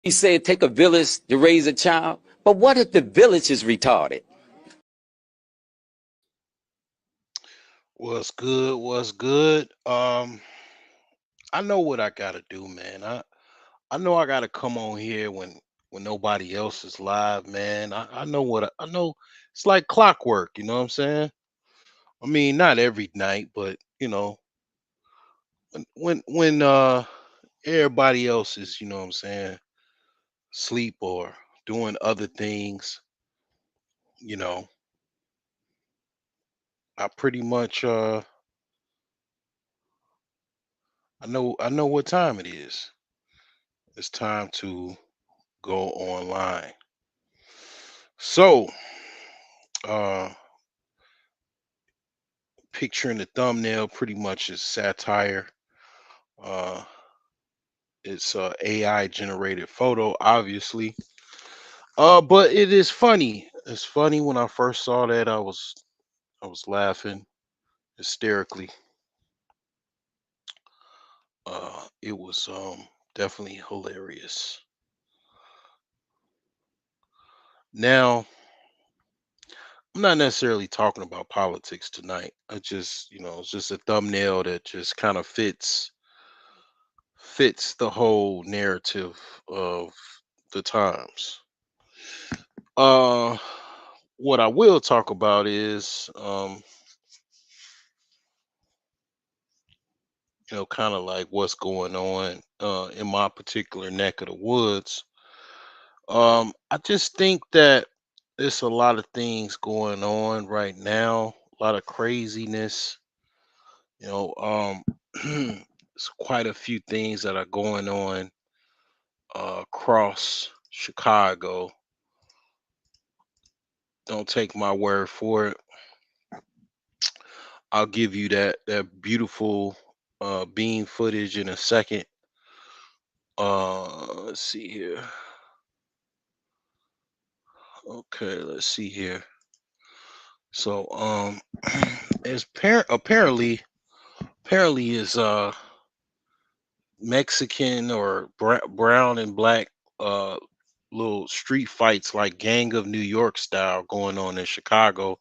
You say it take a village to raise a child, but what if the village is retarded? What's good? What's good? I know what I gotta do, man. I know I gotta come on here when nobody else is live, man. I know I know. It's like clockwork, you know what I'm saying? I mean, not every night, but when everybody else is, you know what I'm saying, sleep or doing other things, you know, I pretty much I know what time it is. It's time to go online. So, uh picture in the thumbnail pretty much is satire. Uh it's a AI generated photo, obviously. But it is funny. It's funny. When I first saw that, I was laughing hysterically. It was definitely hilarious. Now, I'm not necessarily talking about politics tonight. It's just a thumbnail that just kind of fits the whole narrative of the times. Uh, what I will talk about is, kind of like what's going on in my particular neck of the woods. I just think that there's a lot of things going on right now, a lot of craziness. You know, there's quite a few things that are going on across Chicago. Don't take my word for it. I'll give you that beautiful beam footage in a second. Let's see here. Okay, let's see here. So, as apparently is Mexican or brown and black uh little street fights like Gang of New York style going on in Chicago.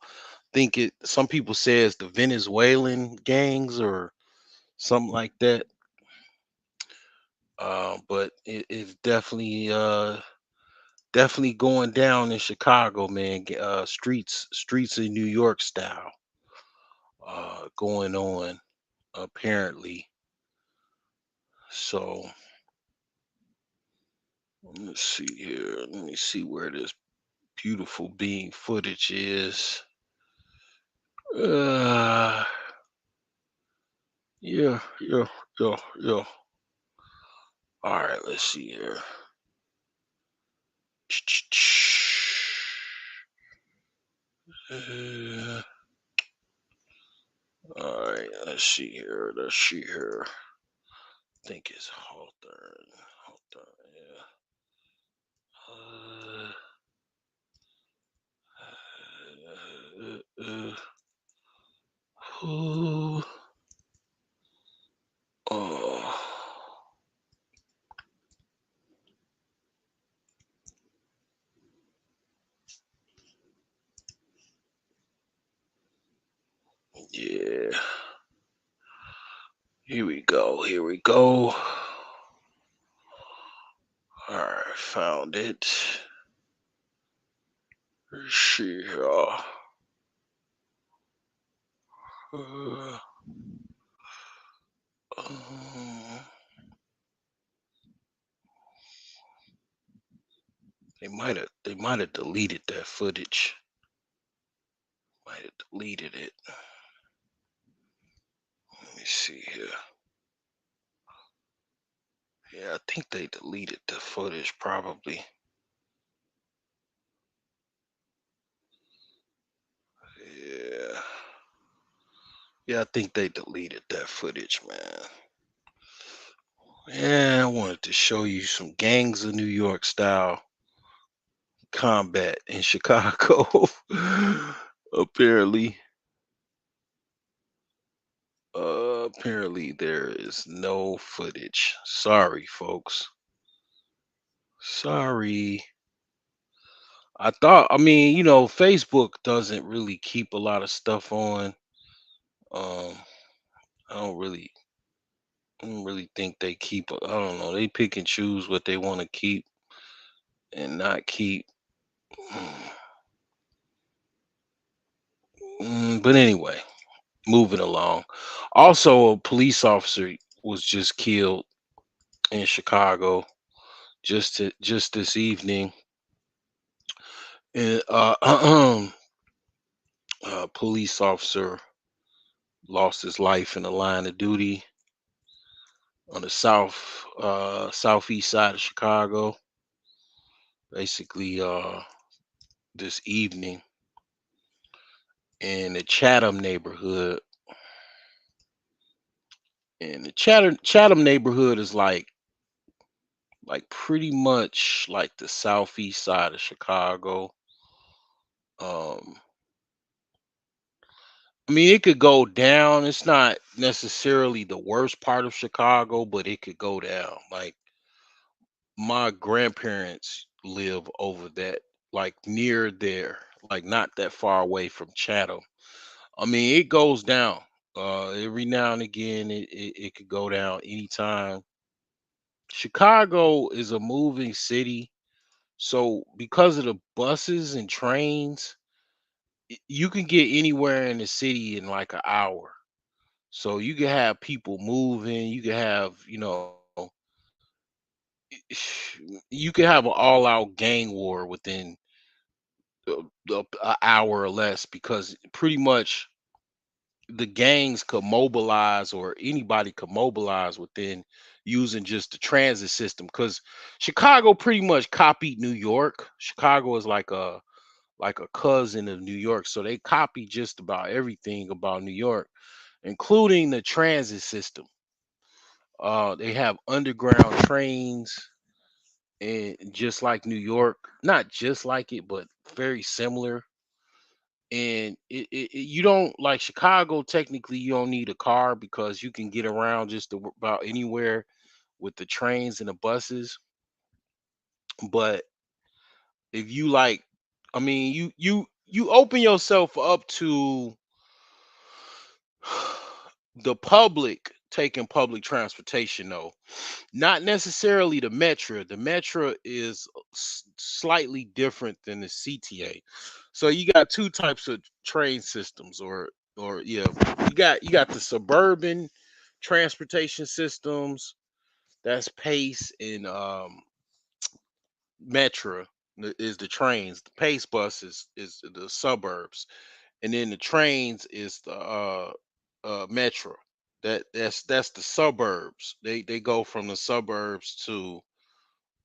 Think it. Some people say it's the Venezuelan gangs or something like that. But it's definitely going down in Chicago, man. Streets in New York style going on apparently. So let's see here. Let me see where this beautiful being footage is. Uh, yeah, yeah, yeah, yeah. All right, let's see here. Uh, all right, let's see here. Let's see here. I think it's Hawthorne. Hawthorne, yeah. Uh, who? Oh, yeah. Here we go. Here we go. All right, found it. Let's see here. Uh, um, they might have deleted that footage. Might have deleted it. Let me see here. Yeah, I think they deleted the footage probably. Yeah. Yeah, I think they deleted that footage, man. Yeah, I wanted to show you some gangs of New York style combat in Chicago. apparently, apparently there is no footage. Sorry, folks. Sorry. I mean, Facebook doesn't really keep a lot of stuff on. Um, I don't really think they keep. I don't know. They pick and choose what they want to keep and not keep. But anyway, moving along. Also, a police officer was just killed in Chicago just this evening. And a police officer lost his life in the line of duty on the southeast side of Chicago. Basically, this evening in the Chatham neighborhood. And the Chatham neighborhood is like pretty much like the southeast side of Chicago. Um, I mean, it could go down. It's not necessarily the worst part of Chicago, but it could go down. Like my grandparents live over that, like near there, like not that far away from Chatham. I mean, it goes down. Every now and again, it could go down anytime. Chicago is a moving city, so because of the buses and trains, you can get anywhere in the city in like an hour. So you can have people moving. You can have, you can have an all-out gang war within an hour or less because pretty much the gangs could mobilize or anybody could mobilize within using just the transit system. Because Chicago pretty much copied New York. Chicago is like a cousin of New York, so they copy just about everything about New York, including the transit system. They have underground trains, and just like New York, not just like it, but very similar. And you don't like Chicago. Technically, you don't need a car because you can get around about anywhere with the trains and the buses. But if you like, I mean, you open yourself up to the public taking public transportation, though. Not necessarily the Metro. The Metro is slightly different than the CTA. So you got two types of train systems, or yeah, you got the suburban transportation systems. That's Pace and Metro is the trains. The Pace bus is the suburbs, and then the trains is the Metro. That's the suburbs. They go from the suburbs to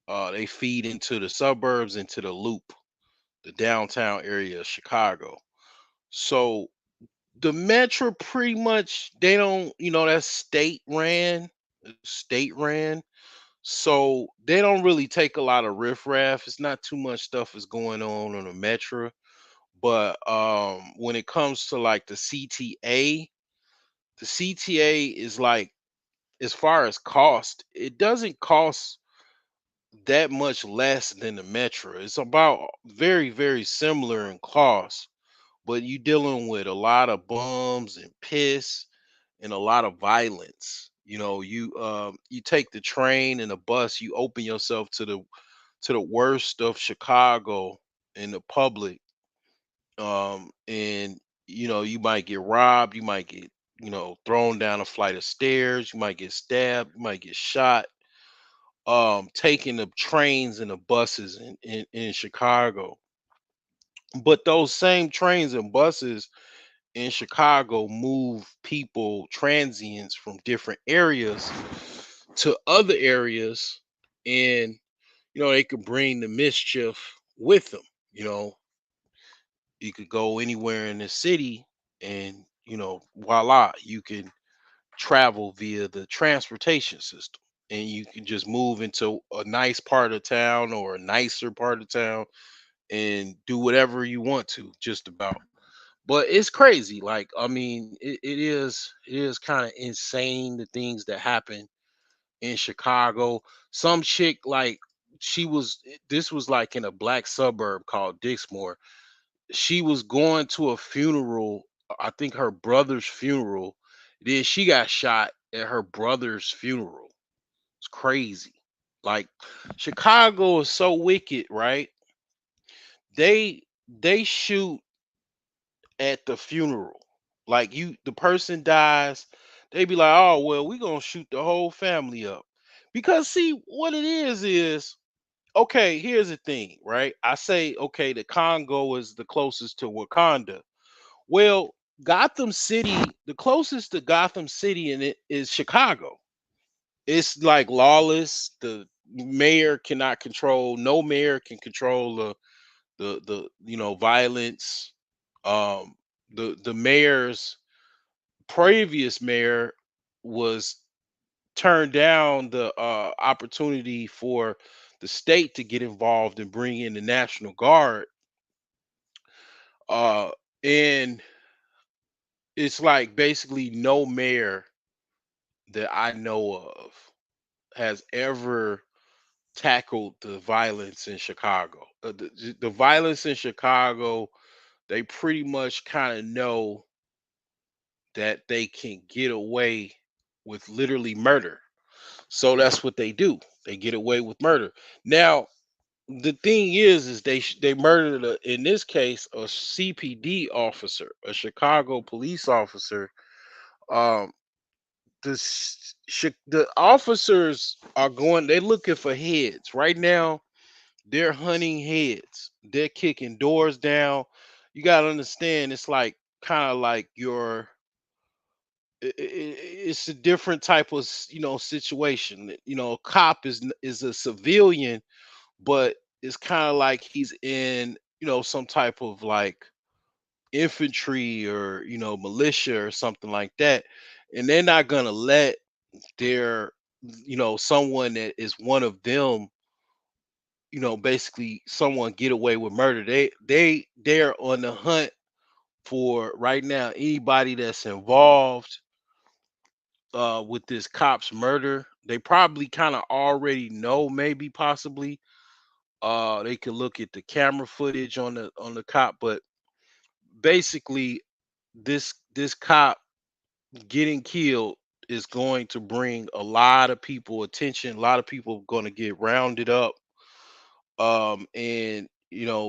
they feed into the suburbs, into the loop, the downtown area of Chicago. So the Metro pretty much they don't, that's state ran. So they don't really take a lot of riffraff. It's not too much stuff is going on the Metro. But when it comes to like the CTA is like, as far as cost, it doesn't cost that much less than the Metro. It's about very, very similar in cost, but you dealing with a lot of bums and piss and a lot of violence. You take the train and the bus, you open yourself to the worst of Chicago in the public. And you might get robbed, you might get, thrown down a flight of stairs, you might get stabbed, you might get shot, taking the trains and the buses in Chicago. But those same trains and buses in Chicago move people, transients from different areas to other areas, and they could bring the mischief with them. You know, you could go anywhere in the city, and voila, you can travel via the transportation system, and you can just move into a nice part of town or a nicer part of town and do whatever you want to, just about. But it's crazy. Like, I mean, it is kind of insane the things that happen in Chicago. Some chick like this was like in a black suburb called Dixmoor. She was going to a funeral, I think her brother's funeral. Then she got shot at her brother's funeral. It's crazy. Like Chicago is so wicked, right? They shoot at the funeral. Like the person dies, they be like, "Oh, well, we going to shoot the whole family up." Because see, what it is okay, here's the thing, right? I say, okay, the Congo is the closest to Wakanda. Well, Gotham City, the closest to Gotham City in it is Chicago. It's like lawless. The mayor cannot control, no mayor can control the violence. Um the mayor's previous mayor was turned down the opportunity for the state to get involved and bring in the National Guard. Uh and it's like basically no mayor that I know of has ever tackled the violence in Chicago. The violence in Chicago, they pretty much kind of know that they can get away with literally murder. So that's what they do. They get away with murder. Now, the thing is they murdered in this case a CPD officer, a Chicago police officer. Um, the officers are going. They're looking for heads right now. They're hunting heads. They're kicking doors down. You gotta understand. It's like kind of like it's a different type of situation. A cop is a civilian, but it's kind of like he's in some type of like infantry or militia or something like that, and they're not gonna let their someone that is one of them, basically someone get away with murder. They're on the hunt for right now anybody that's involved with this cop's murder. They probably kind of already know, maybe possibly. They could look at the camera footage on the cop, but basically this cop getting killed is going to bring a lot of people attention. A lot of people going to get rounded up, and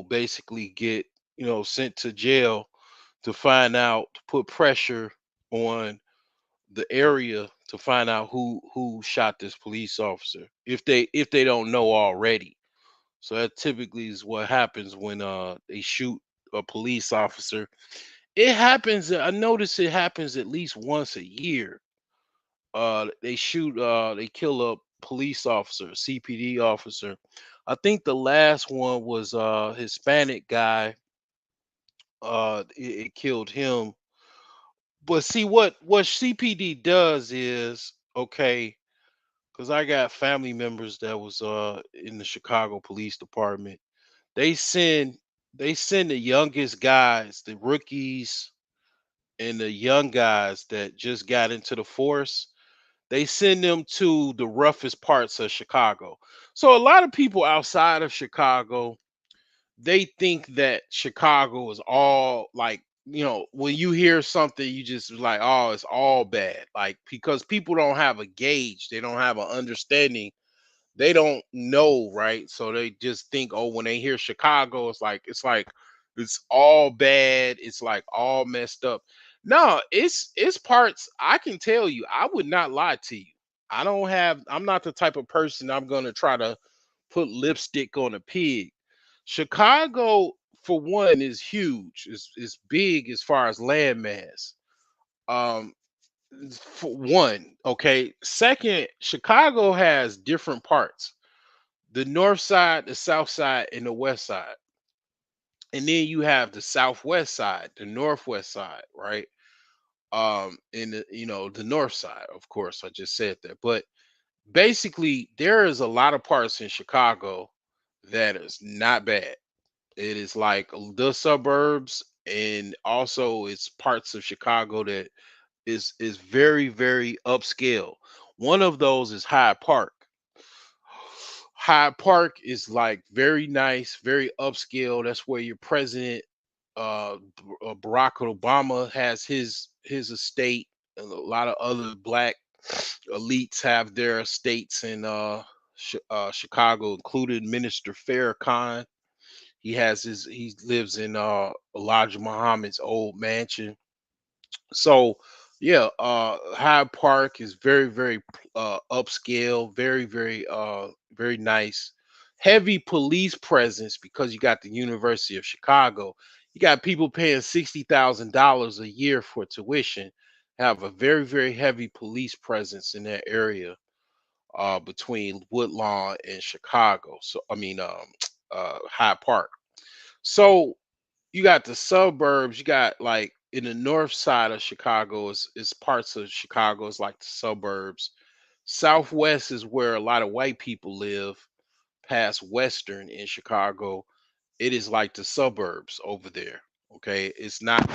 basically get sent to jail to find out, to put pressure on the area to find out who shot this police officer, if they don't know already. So that typically is what happens when they shoot a police officer. It happens, I notice it happens at least once a year. They kill a police officer, a CPD officer. I think the last one was Hispanic guy. It killed him. But see, what CPD does is, okay, because I got family members that was in the Chicago Police Department. They send they send the youngest guys, the rookies and the young guys that just got into the force. They send them to the roughest parts of Chicago. So a lot of people outside of Chicago, they think that Chicago is all like, when you hear something, you just like, oh, it's all bad. Like, because people don't have a gauge, they don't have an understanding, they don't know, right? So they just think, oh, when they hear Chicago, it's like it's all bad, it's like all messed up. No, it's parts. I can tell you, I would not lie to you. I'm not the type of person I'm gonna try to put lipstick on a pig. Chicago, for one, is huge. It's big as far as landmass. Um, for one, okay. Second, Chicago has different parts: the north side, the south side, and the west side. And then you have the southwest side, the northwest side, right? And the north side, of course, I just said that. But basically, there is a lot of parts in Chicago that is not bad. It is like the suburbs, and also it's parts of Chicago that is very, very upscale. One of those is Hyde Park. Hyde Park is like very nice, very upscale. That's where your president, Barack Obama, has his estate, and a lot of other black elites have their estates in Chicago, including Minister Farrakhan. He lives in Elijah Muhammad's old mansion. So yeah, Hyde Park is very upscale, very nice. Heavy police presence because you got the University of Chicago. You got people paying $60,000 a year for tuition. Have a very heavy police presence in that area, between Woodlawn and Chicago. So I mean, Hyde Park. So you got the suburbs. You got like in the north side of Chicago is parts of Chicago is like the suburbs. Southwest is where a lot of white people live. Past Western in Chicago, it is like the suburbs over there. Okay, it's not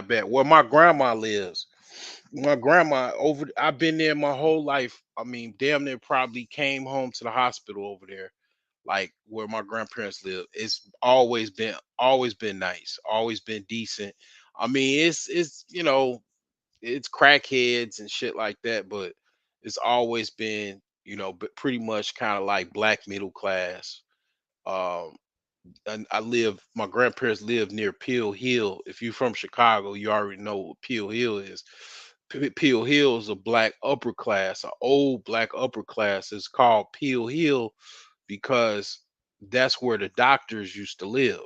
bad. Where my grandma lives, my grandma over. I've been there my whole life. I mean, damn near probably came home to the hospital over there, like where my grandparents live. It's always been nice, always been decent. I mean, it's it's crackheads and shit like that, but it's always been but pretty much kind of like black middle class. Um, and my grandparents live near Peel Hill. If you're from Chicago, you already know what Peel Hill is. Peel Hill is a black upper class, an old black upper class. It's called Peel Hill because that's where the doctors used to live.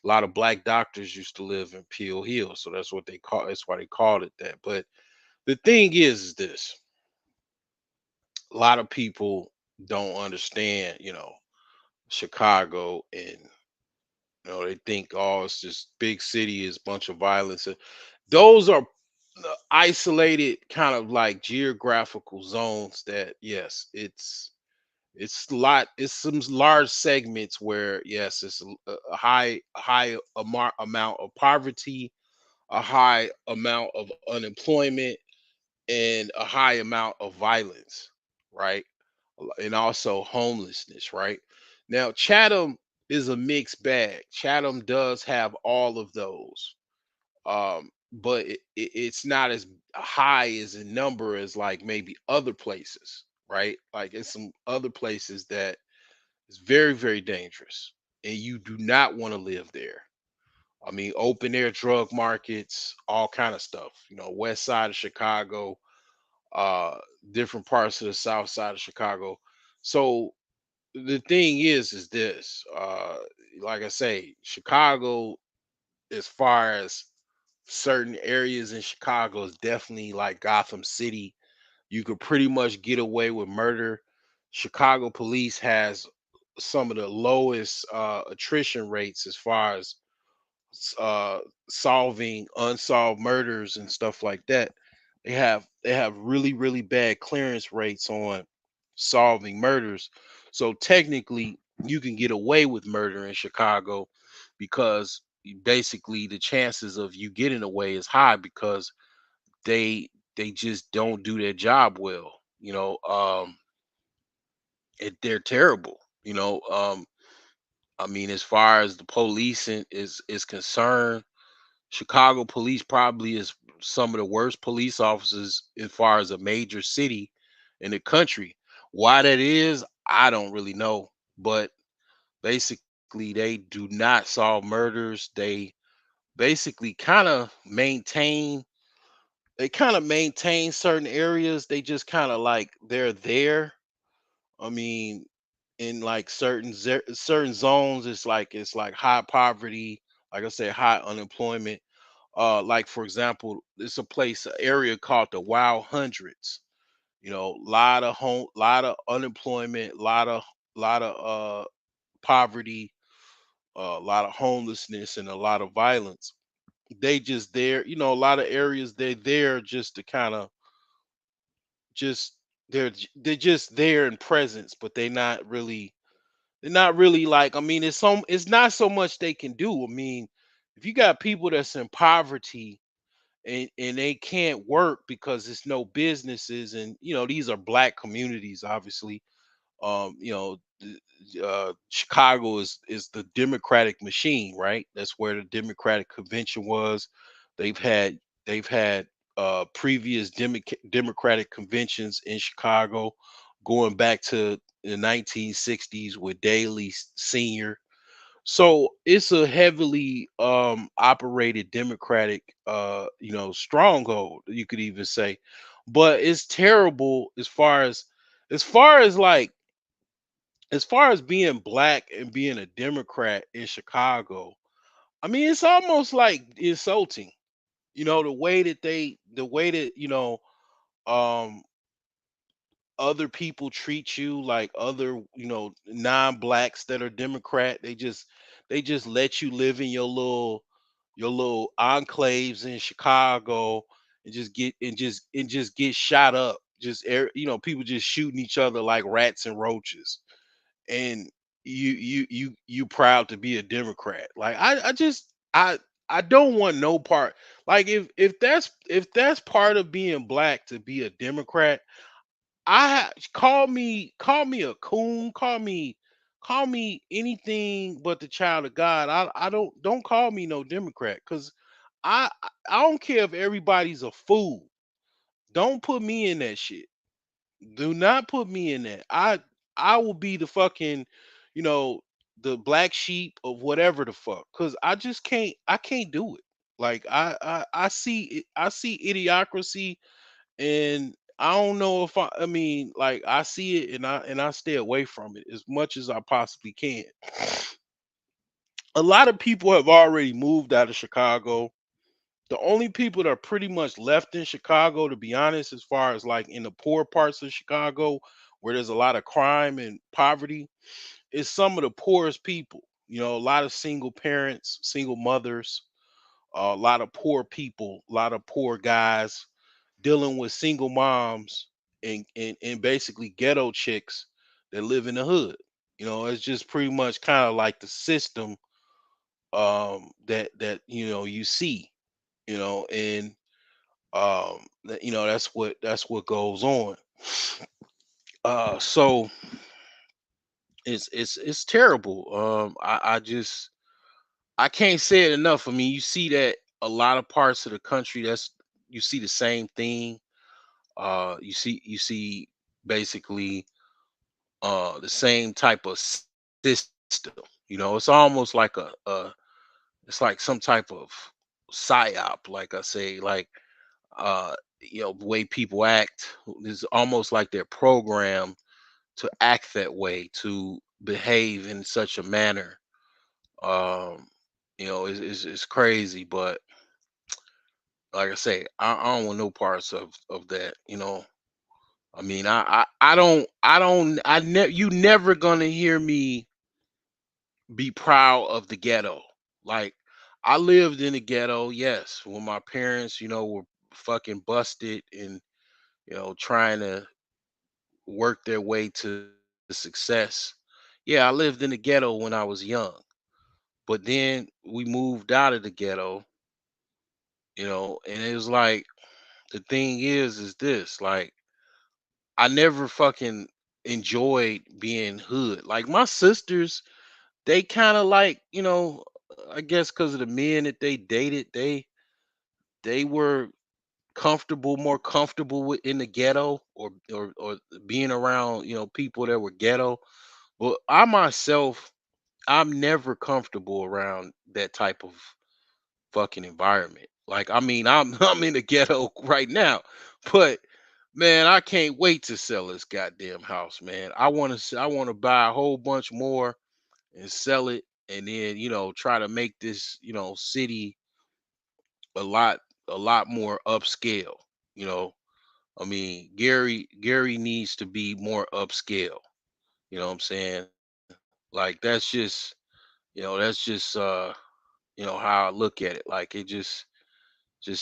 A lot of black doctors used to live in Peel Hill, so that's why they called it that. But the thing is this: a lot of people don't understand, Chicago, and they think, oh, it's just big city, is bunch of violence. Those are isolated kind of like geographical zones that, yes, it's some large segments where, yes, it's a high amount of poverty, a high amount of unemployment, and a high amount of violence, right? And also homelessness, right? Now, Chatham is a mixed bag. Chatham does have all of those, but it's not as high as a number as like maybe other places, right? Like in some other places that is very dangerous, and you do not want to live there. I mean, open air drug markets, all kind of stuff. West side of Chicago, uh, different parts of the south side of Chicago. So the thing is this: like I say, Chicago, as far as certain areas in Chicago, is definitely like Gotham City. You could pretty much get away with murder. Chicago police has some of the lowest attrition rates as far as s- uh solving unsolved murders and stuff like that. They have really bad clearance rates on solving murders. So technically you can get away with murder in Chicago because basically the chances of you getting away is high because they they just don't do their job well. They're terrible. I mean, as far as the police is concerned, Chicago police probably is some of the worst police officers as far as a major city in the country. Why that is, I don't really know. But basically, they do not solve murders. Basically kind of maintain they kind of maintain certain areas. They just kind of like they're there. I mean, in like certain zones, it's like high poverty, like I said, high unemployment. Like for example, it's a place, an area called the Wild Hundreds. Lot of unemployment, lot of poverty, a lot of homelessness, and a lot of violence. They just there, a lot of areas they're there just to kind of just they're just there in presence, but they're not really like, I mean, it's not so much they can do. I mean, if you got people that's in poverty and they can't work because it's no businesses, and these are black communities, obviously. You know, Chicago is the Democratic machine, right? That's where the Democratic convention was. They've had they've had previous Democratic conventions in Chicago, going back to the 1960s with Daley Senior. So it's a heavily operated Democratic stronghold, you could even say. But it's terrible as far as like as far as being black and being a Democrat in Chicago. I mean, it's almost like insulting. The way that um other people treat you, like other non-blacks that are Democrat. They just let you live in your little enclaves in Chicago, and just get shot up. People just shooting each other like rats and roaches. And you proud to be a Democrat. Like I don't want no part. Like if that's part of being black, to be a Democrat. Call me a coon, call me anything but the child of God. I don't call me no Democrat, because I don't care if everybody's a fool. Don't put me in that shit. Do not put me in that. I will be the fucking, you know, the black sheep of whatever the fuck. Cause I can't do it. Like I see idiocracy, and I don't know if I mean, like, I see it, and I stay away from it as much as I possibly can. A lot of people have already moved out of Chicago. The only people that are pretty much left in Chicago, to be honest, as far as like in the poor parts of Chicago where there's a lot of crime and poverty, is some of the poorest people. A lot of single parents, single mothers, a lot of poor people, a lot of poor guys dealing with single moms, and basically ghetto chicks that live in the hood. It's just pretty much kind of like the system that you see, and that's what goes on. So it's terrible. I can't say it enough. I mean, you see that a lot of parts of the country, you see the same thing. You see basically the same type of system. It's almost like it's like some type of psyop, like I say, like the way people act is almost like they're programmed to act that way, to behave in such a manner. Um, it's crazy, but like I say, I don't want no parts of that. I mean, you never gonna hear me be proud of the ghetto. Like, I lived in the ghetto, yes, when my parents, were fucking busted, and trying to work their way to success. Yeah, I lived in the ghetto when I was young, but then we moved out of the ghetto, and it was like, the thing is this, like, I never fucking enjoyed being hood. Like, my sisters, they kind of like, I guess because of the men that they dated, they were more comfortable with in the ghetto, or being around, people that were ghetto. But I myself, I'm never comfortable around that type of fucking environment. Like, I mean, I'm I'm in the ghetto right now, but man, I can't wait to sell this goddamn house, man. I want to buy a whole bunch more and sell it, and then try to make this city a lot a lot more upscale. You know, I mean, Gary needs to be more upscale. You know what I'm saying? Like, that's just how I look at it. Like, it just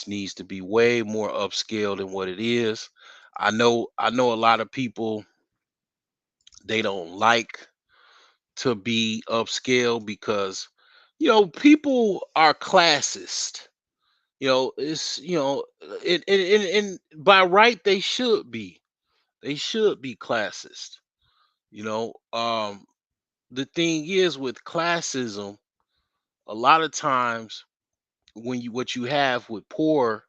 needs to be way more upscale than what it is. I know a lot of people, they don't like to be upscale because people are classist. It's and by right they should be. They should be classist. You know, the thing is with classism, a lot of times when you what you have with poor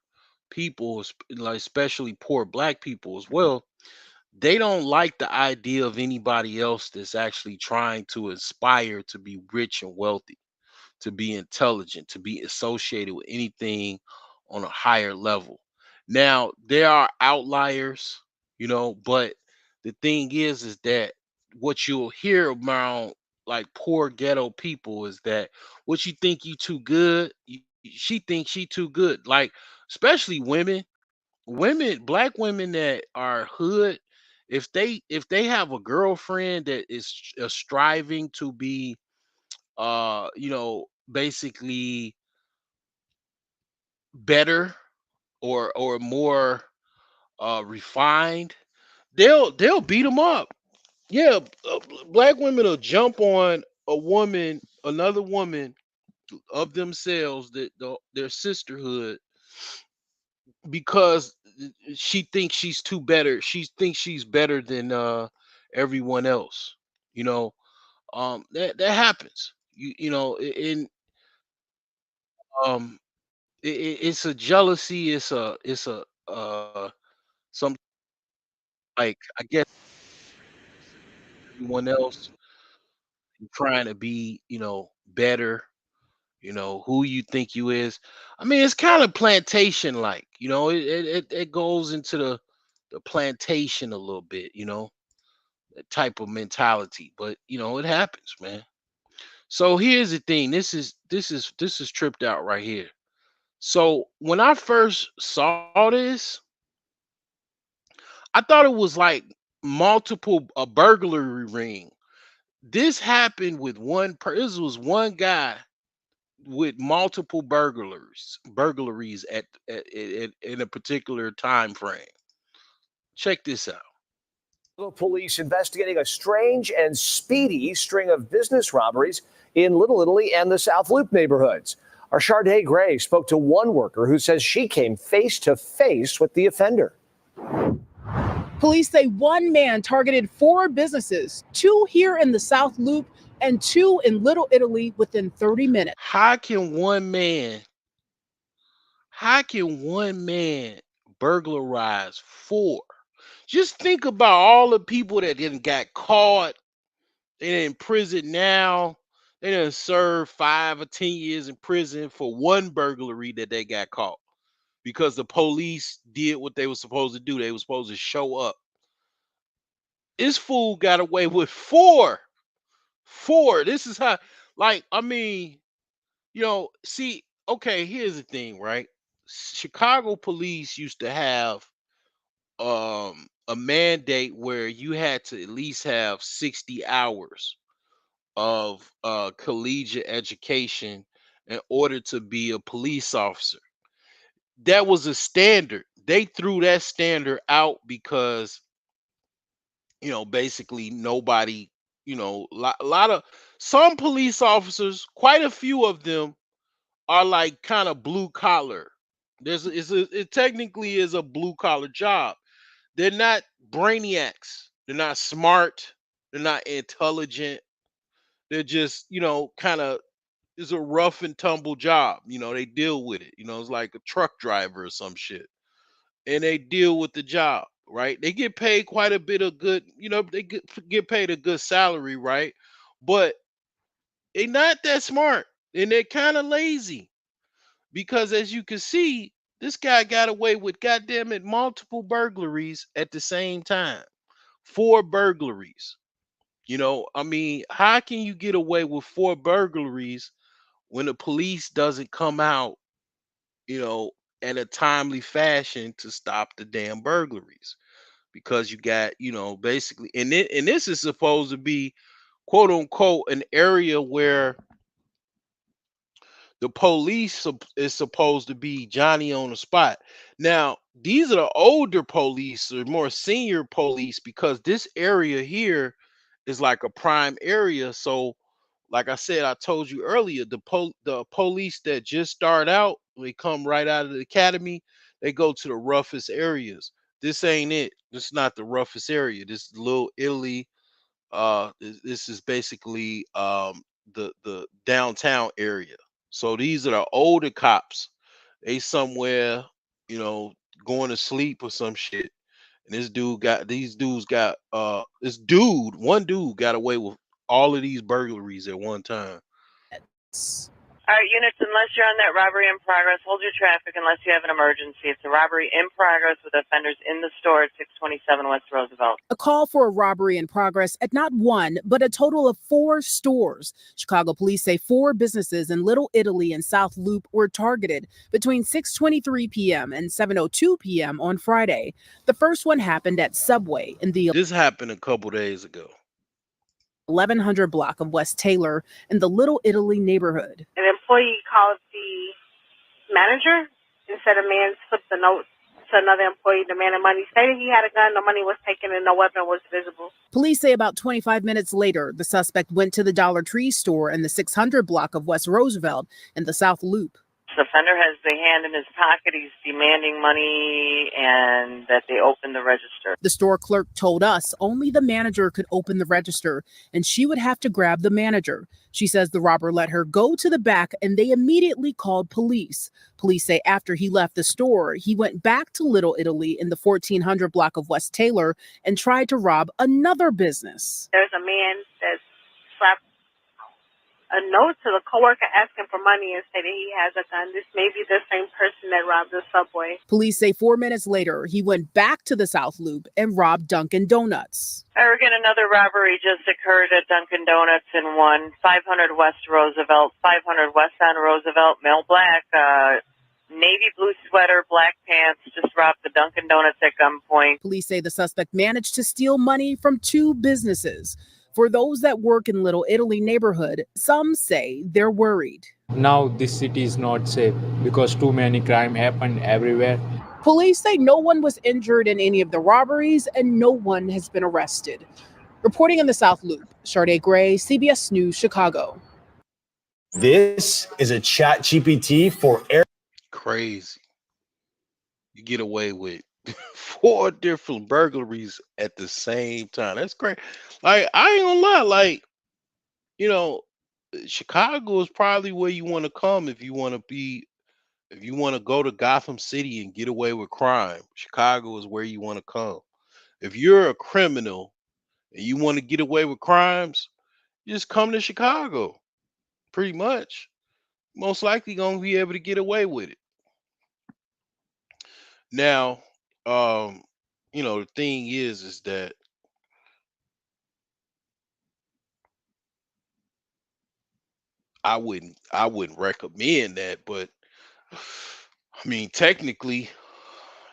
people, like especially poor black people as well, they don't like the idea of anybody else that's actually trying to aspire to be rich and wealthy, to be intelligent, to be associated with anything on a higher level. Now, there are outliers, but the thing is that what you'll hear around like poor ghetto people is that what you think you too good, she thinks she too good. Like especially black women that are hood, if they have a girlfriend that is striving to be basically better or more refined, they'll beat them up. Yeah, black women will jump on a woman, another woman of themselves, their sisterhood, because she thinks she's too better. She thinks she's better than everyone else. You know, that happens. In um it's a jealousy, it's a some like I guess everyone else trying to be, better, who you think you is. I mean, it's kind of plantation like, it goes into the plantation a little bit, that type of mentality. But it happens, man. So here's the thing. This is tripped out right here. So when I first saw this, I thought it was like multiple a burglary ring. This happened with this was one guy with multiple burglaries in a particular time frame. Check this out. Police investigating a strange and speedy string of business robberies in Little Italy and the South Loop neighborhoods. Our Charday Gray spoke to one worker who says she came face to face with the offender. Police say one man targeted 4 businesses, 2 here in the South Loop and 2 in Little Italy within 30 minutes. How can one man burglarize 4? Just think about all the people that didn't got caught. They're in prison now. They done served 5 or 10 years in prison for one burglary that they got caught because the police did what they were supposed to do. They were supposed to show up. This fool got away with 4. 4. This is how, like, I mean, see, okay, here's the thing, right? Chicago police used to have a mandate where you had to at least have 60 hours of collegiate education in order to be a police officer. That was a standard. They threw that standard out because basically nobody, a lot of some police officers, quite a few of them are like kind of blue collar. It technically is a blue collar job. They're not brainiacs. They're not smart. They're not intelligent. They're just, kind of, it's a rough and tumble job. They deal with it. It's like a truck driver or some shit. And they deal with the job, right? They get paid quite a bit of good, they get paid a good salary, right? But they not that smart and they're kind of lazy because as you can see, this guy got away with goddamn it multiple burglaries at the same time. 4 burglaries. I mean, how can you get away with 4 burglaries when the police doesn't come out, you know, in a timely fashion to stop the damn burglaries? Because you got, basically, and this is supposed to be quote unquote an area where the police is supposed to be Johnny on the spot. Now, these are the older police or more senior police because this area here is like a prime area. So, like I said, I told you earlier, the police that just start out, they come right out of the academy, they go to the roughest areas. This ain't it. This is not the roughest area. This is Little Italy, This is basically the downtown area. So these are the older cops. They somewhere, you know, going to sleep or some shit. And these dudes got one dude got away with all of these burglaries at one time. All right, units, unless you're on that robbery in progress, hold your traffic unless you have an emergency. It's a robbery in progress with offenders in the store at 627 West Roosevelt. A call for a robbery in progress at not one, but a total of 4 stores. Chicago police say 4 businesses in Little Italy and South Loop were targeted between 6:23 p.m. and 7:02 p.m. on Friday. The first one happened at Subway in the This happened a couple days ago. 1100 block of West Taylor in the Little Italy neighborhood. An employee called the manager and said a man slipped a note to another employee demanding money, stated he had a gun, no money was taken, and no weapon was visible. Police say about 25 minutes later, the suspect went to the Dollar Tree store in the 600 block of West Roosevelt in the South Loop. The offender has the hand in his pocket. He's demanding money and that they open the register. The store clerk told us only the manager could open the register and she would have to grab the manager. She says the robber let her go to the back and they immediately called police. Police say after he left the store, he went back to Little Italy in the 1400 block of West Taylor and tried to rob another business. There's a man that slapped a note to the coworker asking for money and stated he has a gun. This may be the same person that robbed the Subway. Police say 4 minutes later, he went back to the South Loop and robbed Dunkin' Donuts. Oregon, another robbery just occurred at Dunkin' Donuts in 500 West Roosevelt, 500 West on Roosevelt, male black, navy blue sweater, black pants, just robbed the Dunkin' Donuts at gunpoint. Police say the suspect managed to steal money from 2 businesses. For those that work in Little Italy neighborhood, some say they're worried. Now this city is not safe because too many crime happen everywhere. Police say no one was injured in any of the robberies and no one has been arrested. Reporting in the South Loop, Sade Gray, CBS News, Chicago. This is a ChatGPT for air. Crazy. You get away with 4 different burglaries at the same time. That's great. Like, I ain't gonna lie, like, you know, Chicago is probably where you want to come if you want to go to Gotham City and get away with crime. Chicago is where you want to come. If you're a criminal and you want to get away with crimes, you just come to Chicago. Pretty much. Most likely gonna be able to get away with it. Now, the thing is that I wouldn't recommend that, but I mean, technically,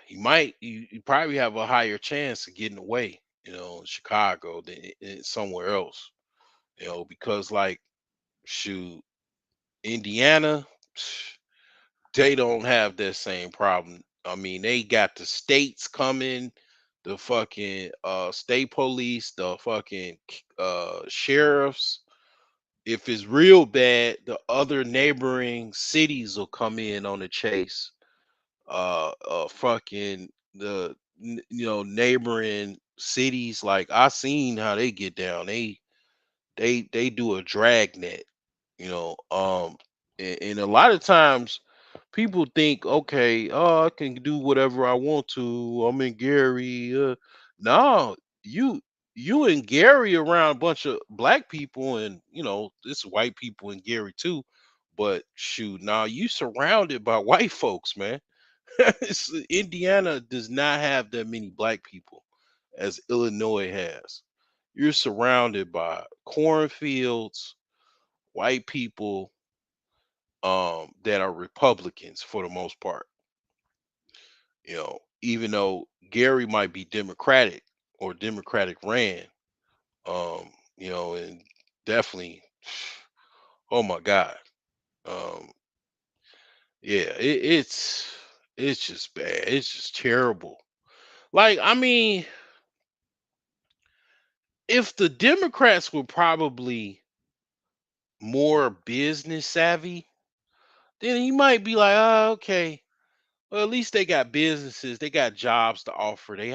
you probably have a higher chance of getting away, in Chicago than somewhere else, because like, shoot, Indiana, they don't have that same problem. I mean, they got the states coming, the fucking state police, the fucking sheriffs. If it's real bad, the other neighboring cities will come in on the chase. Fucking neighboring cities, like I seen how they get down. They do a dragnet, and a lot of times people think, okay, oh, I can do whatever I want to. I'm in Gary. No, you in Gary around a bunch of black people, and this white people in Gary too. But shoot, now you surrounded by white folks, man. Indiana does not have that many black people as Illinois has. You're surrounded by cornfields, white people, that are Republicans for the most part. Even though Gary might be Democratic or Democratic ran, and definitely, oh my God, yeah, it's just bad. It's just terrible. Like, I mean, if the Democrats were probably more business savvy, then you might be like, oh, okay. Well, at least they got businesses, they got jobs to offer. They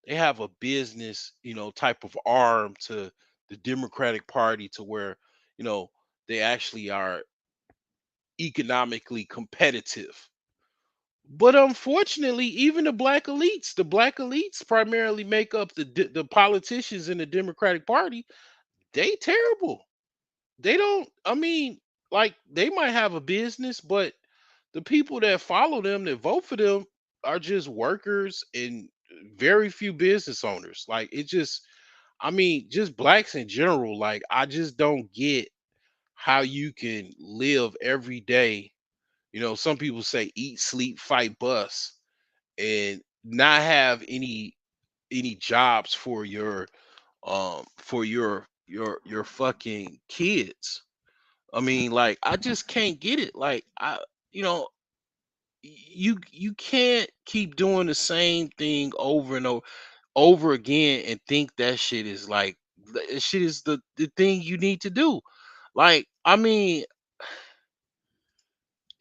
they have a business, type of arm to the Democratic Party to where, you know, they actually are economically competitive. But unfortunately, even the black elites primarily make up the politicians in the Democratic Party. They terrible. They don't. I mean, like they might have a business, but the people that follow them, that vote for them, are just workers and very few business owners. Like it just, I mean, just blacks in general. Like I just don't get how you can live every day. Some people say eat, sleep, fight, bus, and not have any jobs for your fucking kids. I mean, like I just can't get it. Like you know, you can't keep doing the same thing over and over again and think that shit is like shit is the thing you need to do. Like, I mean,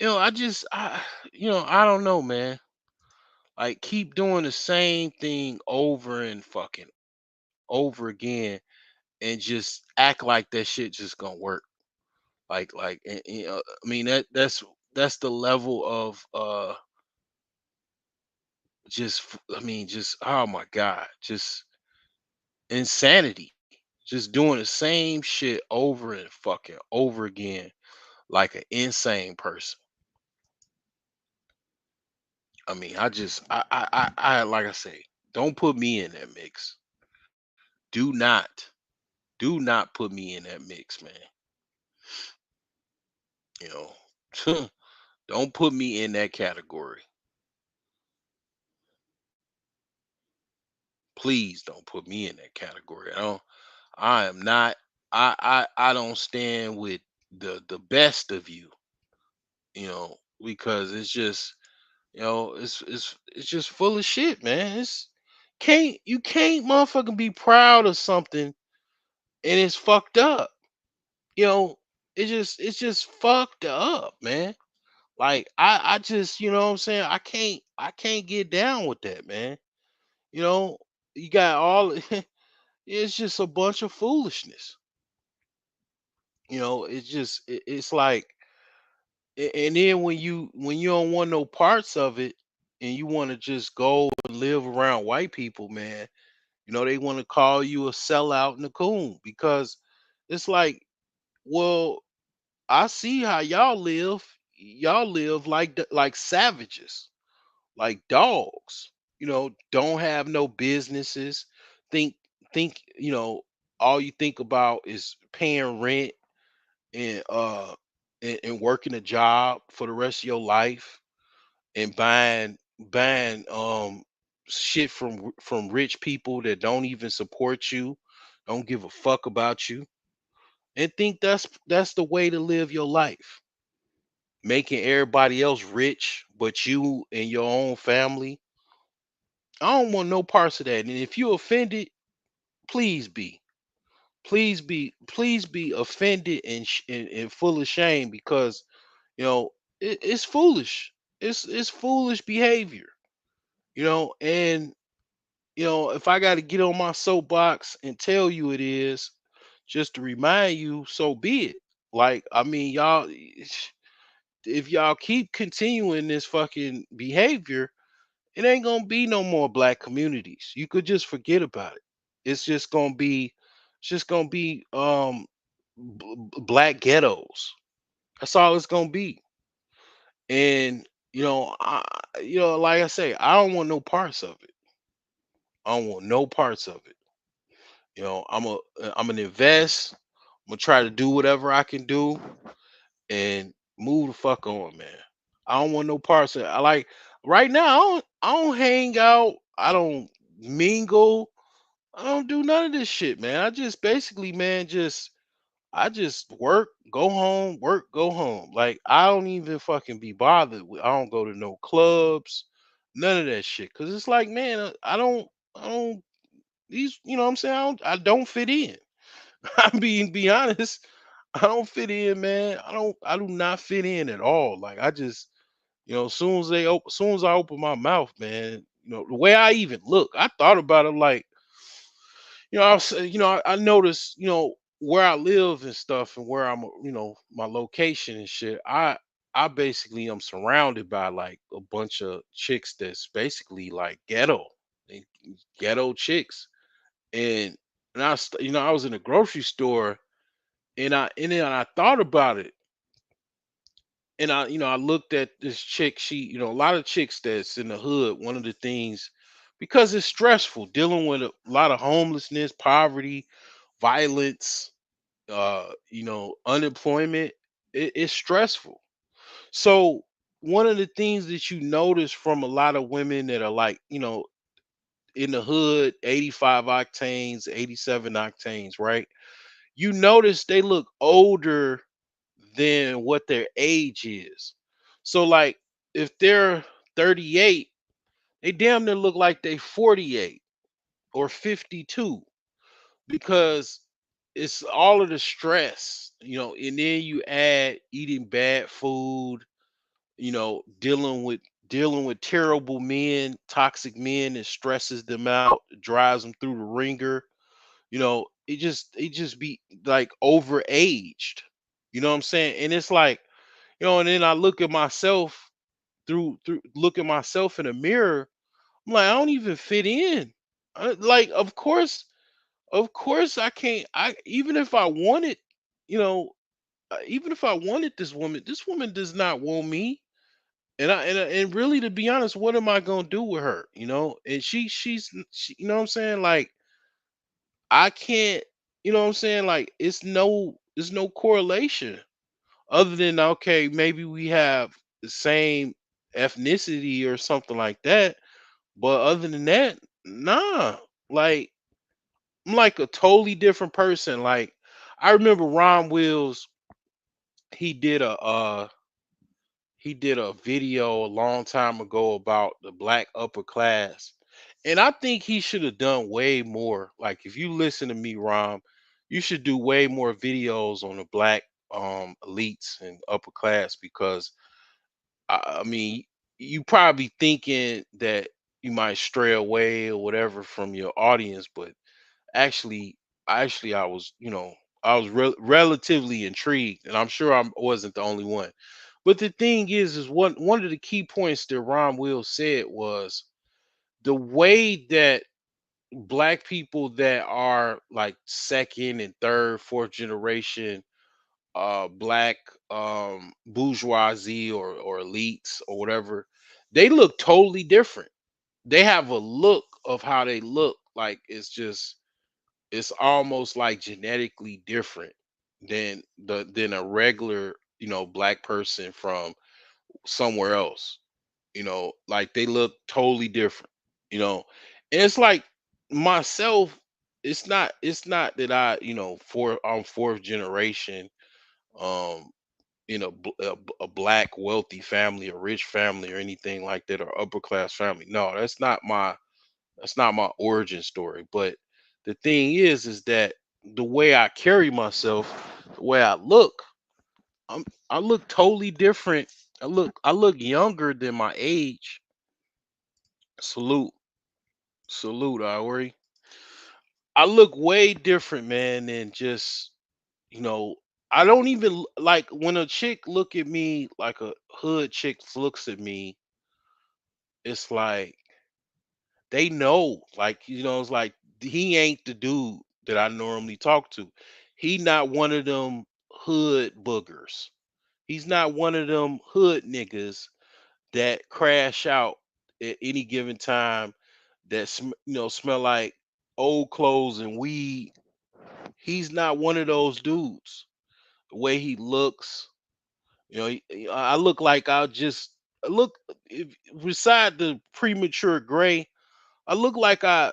I just I don't know, man. Like keep doing the same thing over and fucking over again and just act like that shit just gonna work. Like I mean that's the level of I mean just oh my god, just insanity. Just doing the same shit over and fucking over again like an insane person. I mean, I like I say, don't put me in that mix. Do not, do not put me in that mix, man. You know, don't put me in that category. Please don't put me in that category. I am not. I don't stand with the best of you. Because it's just it's just full of shit, man. You can't motherfucking be proud of something and it's fucked up. You know, it's just fucked up, man. Like I just, what I'm saying, I can't get down with that, man. You know, you got all it's just a bunch of foolishness. It's like and then when you don't want no parts of it and you want to just go and live around white people, man, they want to call you a sellout and a coon because it's like, well, I see how y'all live. Y'all live like savages, like dogs. Don't have no businesses. Think think all you think about is paying rent and and working a job for the rest of your life and buying shit from rich people that don't even support you, don't give a fuck about you, and think that's the way to live your life, making everybody else rich but you and your own family. I don't want no parts of that. And if you offended, please be. Please be offended and full of shame because it's foolish. It's foolish behavior. And if I got to get on my soapbox and tell you it is, just to remind you, so be it. Like, I mean, y'all, if y'all keep continuing this fucking behavior, it ain't gonna be no more black communities. You could just forget about it. It's just gonna be black ghettos. That's all it's gonna be. And like I say, I don't want no parts of it. I don't want no parts of it. I'm gonna invest. I'm gonna try to do whatever I can do and move the fuck on, man. I don't want no parts of it. I like right now. I don't hang out. I don't mingle. I don't do none of this shit, man. I just basically, man, I just work, go home, work, go home. Like I don't even fucking be bothered with. I don't go to no clubs, none of that shit. Cause it's like, man, I don't. These, what I'm saying, I don't fit in. I'm be honest. I don't fit in, man. I do not fit in at all. Like I just, soon as I open my mouth, man, the way I even look, I thought about it like, I was, I noticed, where I live and stuff and where I'm, my location and shit. I basically am surrounded by like a bunch of chicks that's basically like ghetto, they- ghetto chicks, and I was in a grocery store, and then I thought about it, and I looked at this chick. She, a lot of chicks that's in the hood. One of the things, because it's stressful dealing with a lot of homelessness, poverty, violence, unemployment. It's stressful. So one of the things that you notice from a lot of women that are like, in the hood, 85 octanes, 87 octanes, right? You notice they look older than what their age is. So like if they're 38, they damn near look like they 48 or 52, because it's all of the stress, and then you add eating bad food, dealing with terrible men, toxic men that stresses them out, drives them through the ringer. It just be like overaged. You know what I'm saying? And it's like, and then I look at myself through look at myself in the mirror. I'm like, I don't even fit in. Like, of course I can't. I even if I wanted, you know, even if I wanted this woman does not want me. And really, to be honest, what am I gonna do with her? And she, you know what I'm saying? Like, I can't, you know what I'm saying? Like, it's no correlation other than, okay, maybe we have the same ethnicity or something like that. But other than that, nah. Like, I'm like a totally different person. Like, I remember Ron Wills, he did a uh he did a video a long time ago about the black upper class. And I think he should have done way more. Like, if you listen to me, Rom, you should do way more videos on the black elites and upper class, because I mean, you probably thinking that you might stray away or whatever from your audience, but actually, I was, I was relatively intrigued, and I'm sure I wasn't the only one. But the thing is one of the key points that Ron Will said was the way that black people that are like second and third, fourth generation black bourgeoisie or elites or whatever, they look totally different. They have a look of how they look, like it's almost like genetically different than a regular, black person from somewhere else. Like, they look totally different. you know and it's like myself, it's not that I'm fourth generation, um a black wealthy family, a rich family, or anything like that, or upper class family. No, that's not my origin story. But the thing is that the way I carry myself, the way I look, I look totally different. I look younger than my age. Salute, salute, Ivory. I look way different, man, than just, you know. I don't even like when a chick look at me, like a hood chick looks at me. It's like they know, like, it's like he ain't the dude that I normally talk to. He not one of them hood boogers. He's not one of them hood niggas that crash out at any given time, that smell like old clothes and weed. He's not one of those dudes. The way he looks, I look like I look, beside the premature gray, I look like I,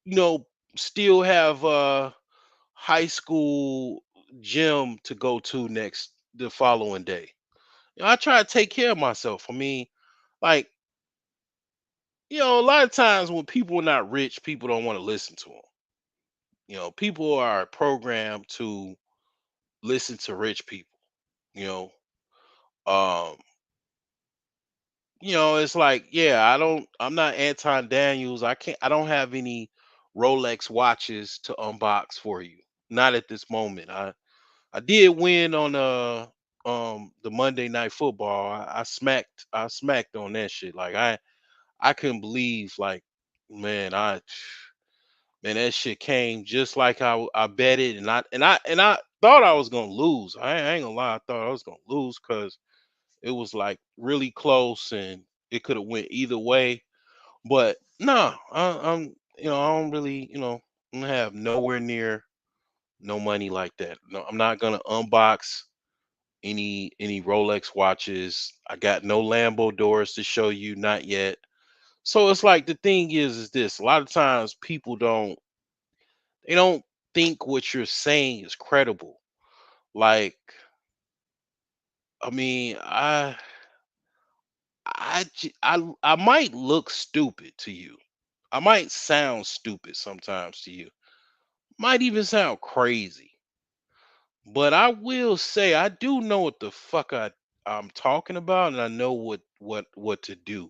you know, still have high school gym to go to the following day. I try to take care of myself. I mean, like, a lot of times when people are not rich, people don't want to listen to them. People are programmed to listen to rich people. You know, um, it's like, yeah, I'm not anti Daniels. I don't have any Rolex watches to unbox for you. Not at this moment. I did win on the Monday Night Football. I smacked on that shit. Like I couldn't believe, like, man, man, that shit came just like I bet it, and I thought I was gonna lose. I ain't gonna lie, I thought I was gonna lose because it was like really close and it could have went either way. But no, I'm I don't really I don't have nowhere near no money like that. No, I'm not gonna unbox any Rolex watches. I got no Lambo doors to show you, not yet. So it's like the thing is this: a lot of times people don't think what you're saying is credible. Like, I mean, I might look stupid to you. I might sound stupid sometimes to you. Might even sound crazy. But I will say I do know what the fuck I'm talking about, and I know what to do.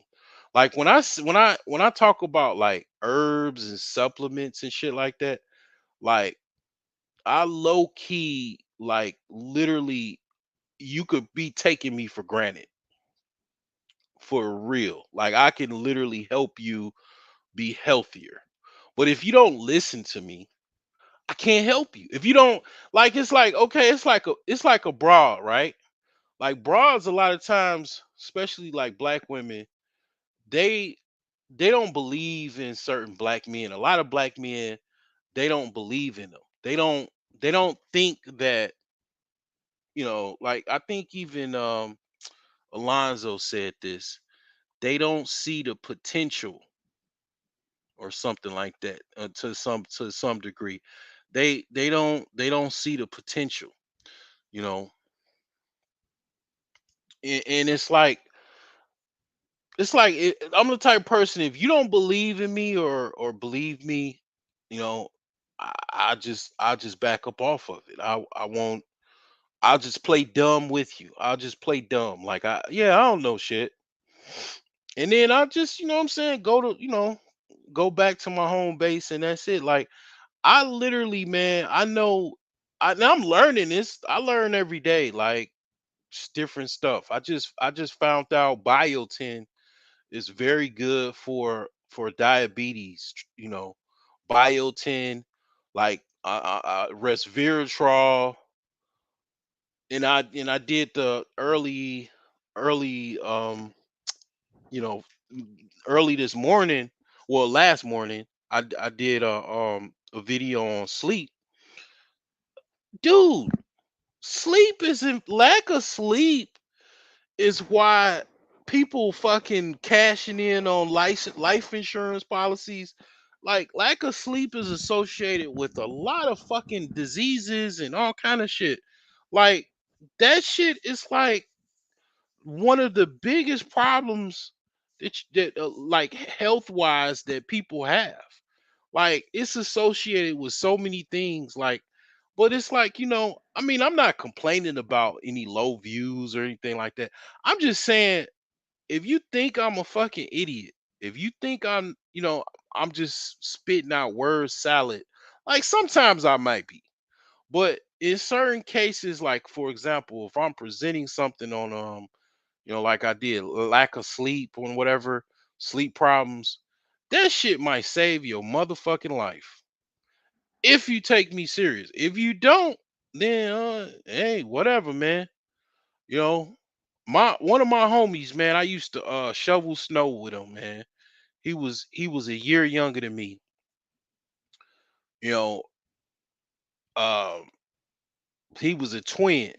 Like when I talk about like herbs and supplements and shit like that, like I low key like literally you could be taking me for granted for real. Like I can literally help you be healthier. But if you don't listen to me, I can't help you. If you don't like, it's like, okay, it's like a broad, right? Like broads a lot of times, especially like black women, they they don't believe in certain black men. A lot of black men, they don't believe in them. They don't think that, like I think even Alonzo said this. They don't see the potential or something like that, to some degree. They don't see the potential, you know. And I'm the type of person, if you don't believe in me or believe me, you know, I'll just back up off of it. I won't. I'll just play dumb with you. I'll just play dumb. Like I don't know shit. And then I just, what I'm saying, go back to my home base and that's it. Like I literally, man, I know and I'm learning this. I learn every day, like different stuff. I just found out biotin is very good for diabetes. Biotin, like resveratrol, and I did the early you know early this morning, well last morning I did a video on sleep. Dude, sleep isn't lack of sleep is why people fucking cashing in on life insurance policies. Like lack of sleep is associated with a lot of fucking diseases and all kind of shit. Like that shit is like one of the biggest problems that like health wise that people have. Like it's associated with so many things. Like, but it's like, I mean, I'm not complaining about any low views or anything like that. I'm just saying, if you think I'm a fucking idiot, if you think I'm just spitting out word salad, like sometimes I might be. But in certain cases, like for example, if I'm presenting something on like I did, lack of sleep or whatever, sleep problems, that shit might save your motherfucking life. If you take me serious. If you don't, then hey, whatever, man. You know, my one of my homies, man, I used to shovel snow with him, man. He was a year younger than me. You know, um, he was a twin.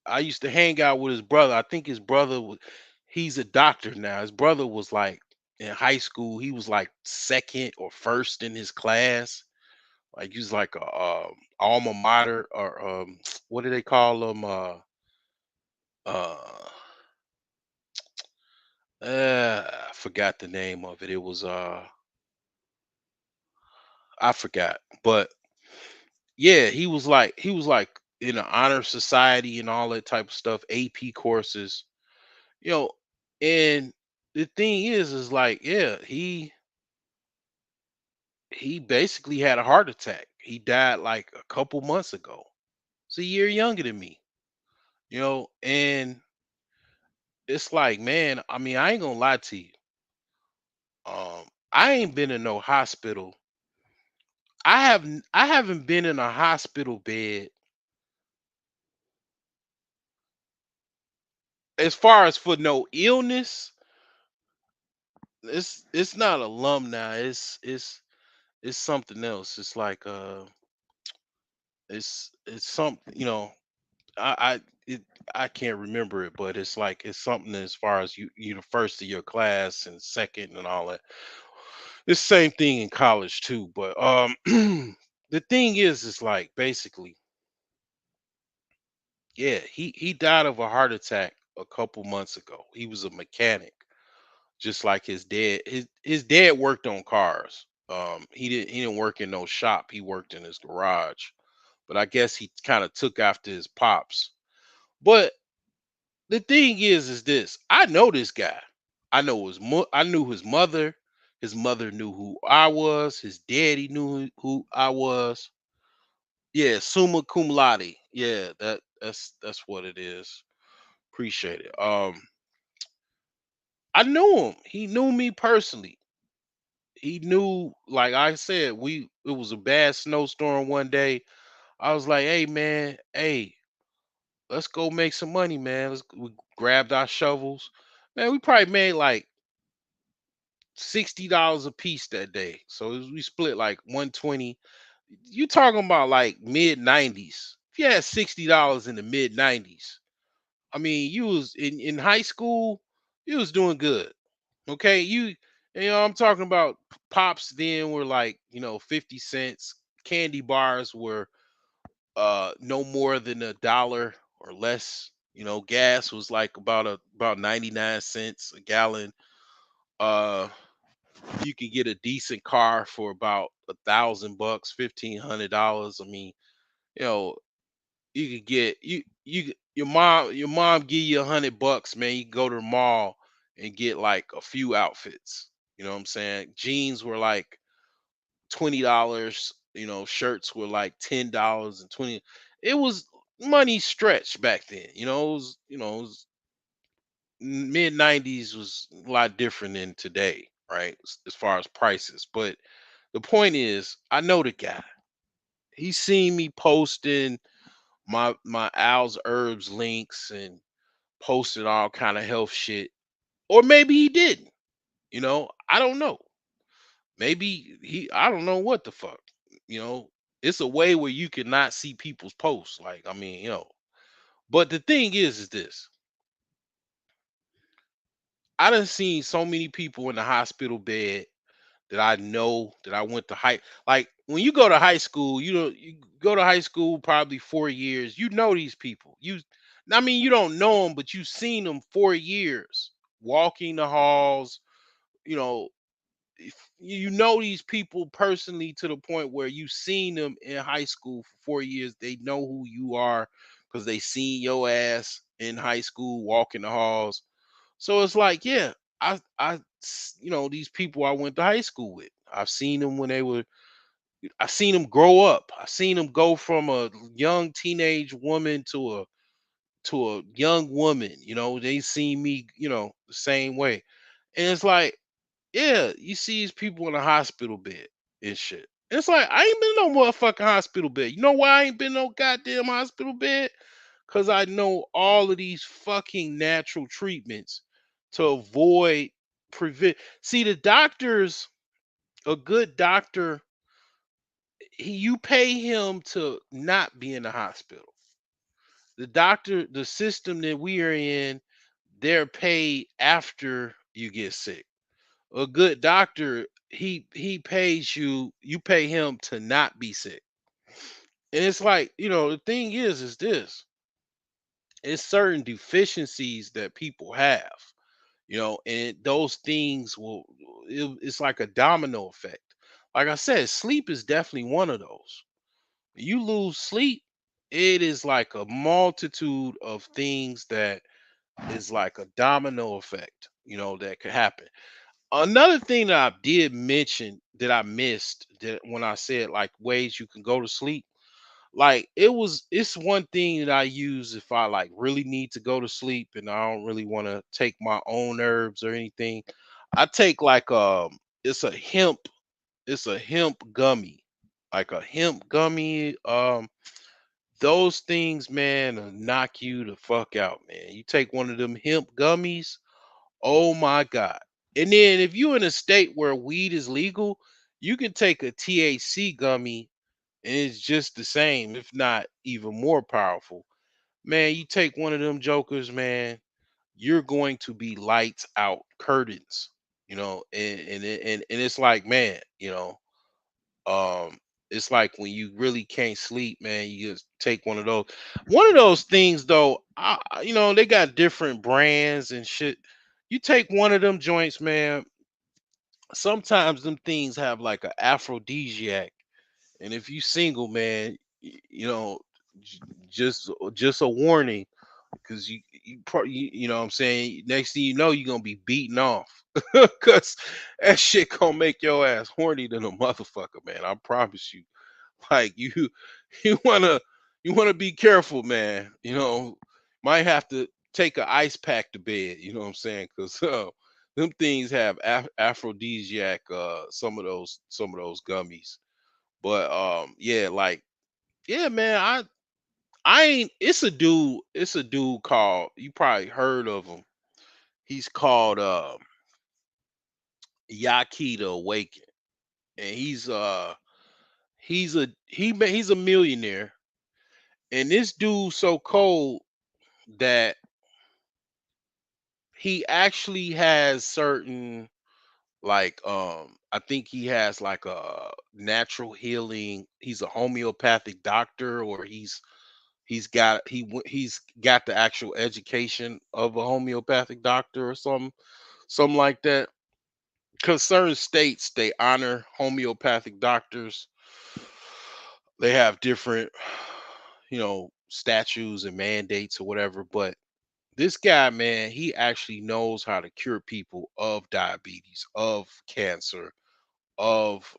I used to hang out with his brother. I think his brother was he's a doctor now. His brother was like in high school, he was like second or first in his class. Like he was like a alma mater or what do they call them? Uh I forgot the name of it. It was I forgot. But yeah, he was like in an honor society and all that type of stuff, AP courses. You know, And the thing is like, yeah, he basically had a heart attack. He died like a couple months ago. It's a year younger than me, and it's like, man, I mean, I ain't gonna lie to you. I ain't been in no hospital. I haven't been in a hospital bed as far as for no illness. It's not alumni. It's something else. It's like it's something, I I it I can't remember it, but it's like it's something as far as you the first of your class and second and all that. It's the same thing in college too, but the thing is like basically, yeah, he died of a heart attack a couple months ago. He was a mechanic, just like his dad. His dad worked on cars. He didn't work in no shop. He worked in his garage. But I guess he kind of took after his pops. But the thing is this: I know this guy. I knew his mother. His mother knew who I was. His daddy knew who I was. Yeah, summa cum laude. Yeah, that's what it is. Appreciate it. I knew him. He knew me personally. He knew, like I said, it was a bad snowstorm one day. I was like, "Hey man, hey, let's go make some money, man." We grabbed our shovels. Man, we probably made like $60 a piece that day. So we split like 120. You talking about like mid 90s. If you had $60 in the mid 90s, I mean, you was in high school, you was doing good. Okay, I'm talking about pops then were like, 50 cents. Candy bars were no more than $1 or less. Gas was like about 99 cents a gallon. Uh you could get a decent car for about $1,000, $1,500. I mean, you know, you could get your mom give you $100, man. You go to the mall and get like a few outfits. You know what I'm saying? Jeans were like $20. Shirts were like $10 and 20. It was money stretched back then. It was mid 90s was a lot different than today, right? As far as prices. But the point is, I know the guy. He seen me posting my Al's Herbs links and posted all kind of health shit. Or maybe he didn't. I don't know. Maybe I don't know what the fuck. You know, it's a way where you cannot see people's posts. Like, I mean, but the thing is this. I done seen so many people in the hospital bed that I know that I went to high like when you go to high school, you go to high school probably 4 years, you know these people. I mean, you don't know them, but you've seen them 4 years walking the halls, you know, if you know these people personally to the point where you've seen them in high school for 4 years. They know who you are because they seen your ass in high school walking the halls. So it's like, yeah, these people I went to high school with. I've seen them I seen them grow up. I seen them go from a young teenage woman to a young woman. They seen me, the same way. And it's like, yeah, you see these people in a hospital bed and shit. It's like I ain't been in no motherfucking hospital bed. You know why I ain't been in no goddamn hospital bed? Cause I know all of these fucking natural treatments to avoid prevent. See, the doctors, a good doctor, you pay him to not be in the hospital. The system that we are in, they're paid after you get sick. A good doctor, he pays you pay him to not be sick. And it's like, the thing is this. It's certain deficiencies that people have, and those things it's like a domino effect. Like I said, sleep is definitely one of those. When you lose sleep, it is like a multitude of things that is like a domino effect, that could happen. Another thing that I did mention that I missed that when I said like ways you can go to sleep, like it's one thing that I use if I like really need to go to sleep and I don't really want to take my own herbs or anything. I take like it's a hemp gummy. Like a hemp gummy. Those things, man, knock you the fuck out, man. You take one of them hemp gummies, oh my God. And then if you're in a state where weed is legal, you can take a THC gummy and it's just the same, if not even more powerful. Man, you take one of them jokers, man, you're going to be lights out curtains, and it's like, man, um, it's like when you really can't sleep, man, you just take one of those. One of those things, though, they got different brands and shit. You take one of them joints, man. Sometimes them things have like an aphrodisiac, and if you single, man, j- just a warning, because you know what I'm saying. Next thing you know, you're gonna be beaten off, because that shit gonna make your ass horny than a motherfucker, man. I promise you. Like you wanna you wanna be careful, man. Might have to take an ice pack to bed. You know what I'm saying? Because them things have aphrodisiac. Some of those gummies. But yeah, like yeah, man. I ain't. It's a dude called. You probably heard of him. He's called Yaki the Awaken, and he's a millionaire. And this dude so cold that he actually has certain, like, I think he has like a natural healing. He's a homeopathic doctor, or he's got the actual education of a homeopathic doctor or something like that. Because certain states, they honor homeopathic doctors. They have different, statutes and mandates or whatever. But this guy, man, he actually knows how to cure people of diabetes, of cancer, of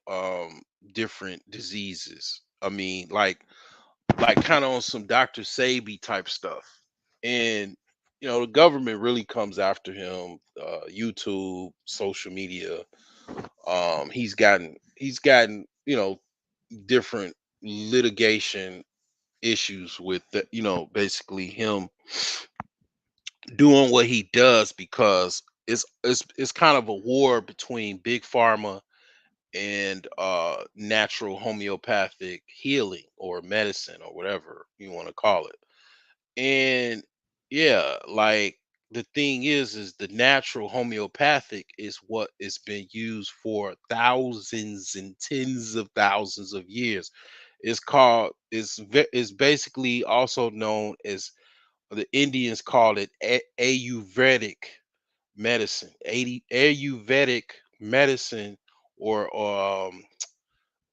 different diseases. I mean, like kind of on some Dr. Sabi type stuff. And the government really comes after him, YouTube, social media. He's gotten different litigation issues with basically him doing what he does, because it's kind of a war between big pharma and natural homeopathic healing or medicine or whatever you want to call it. And yeah, like the thing is the natural homeopathic is what has been used for thousands and tens of thousands of years. It's basically also known as, the Indians call it Ayurvedic medicine. Ayurvedic medicine, or uh,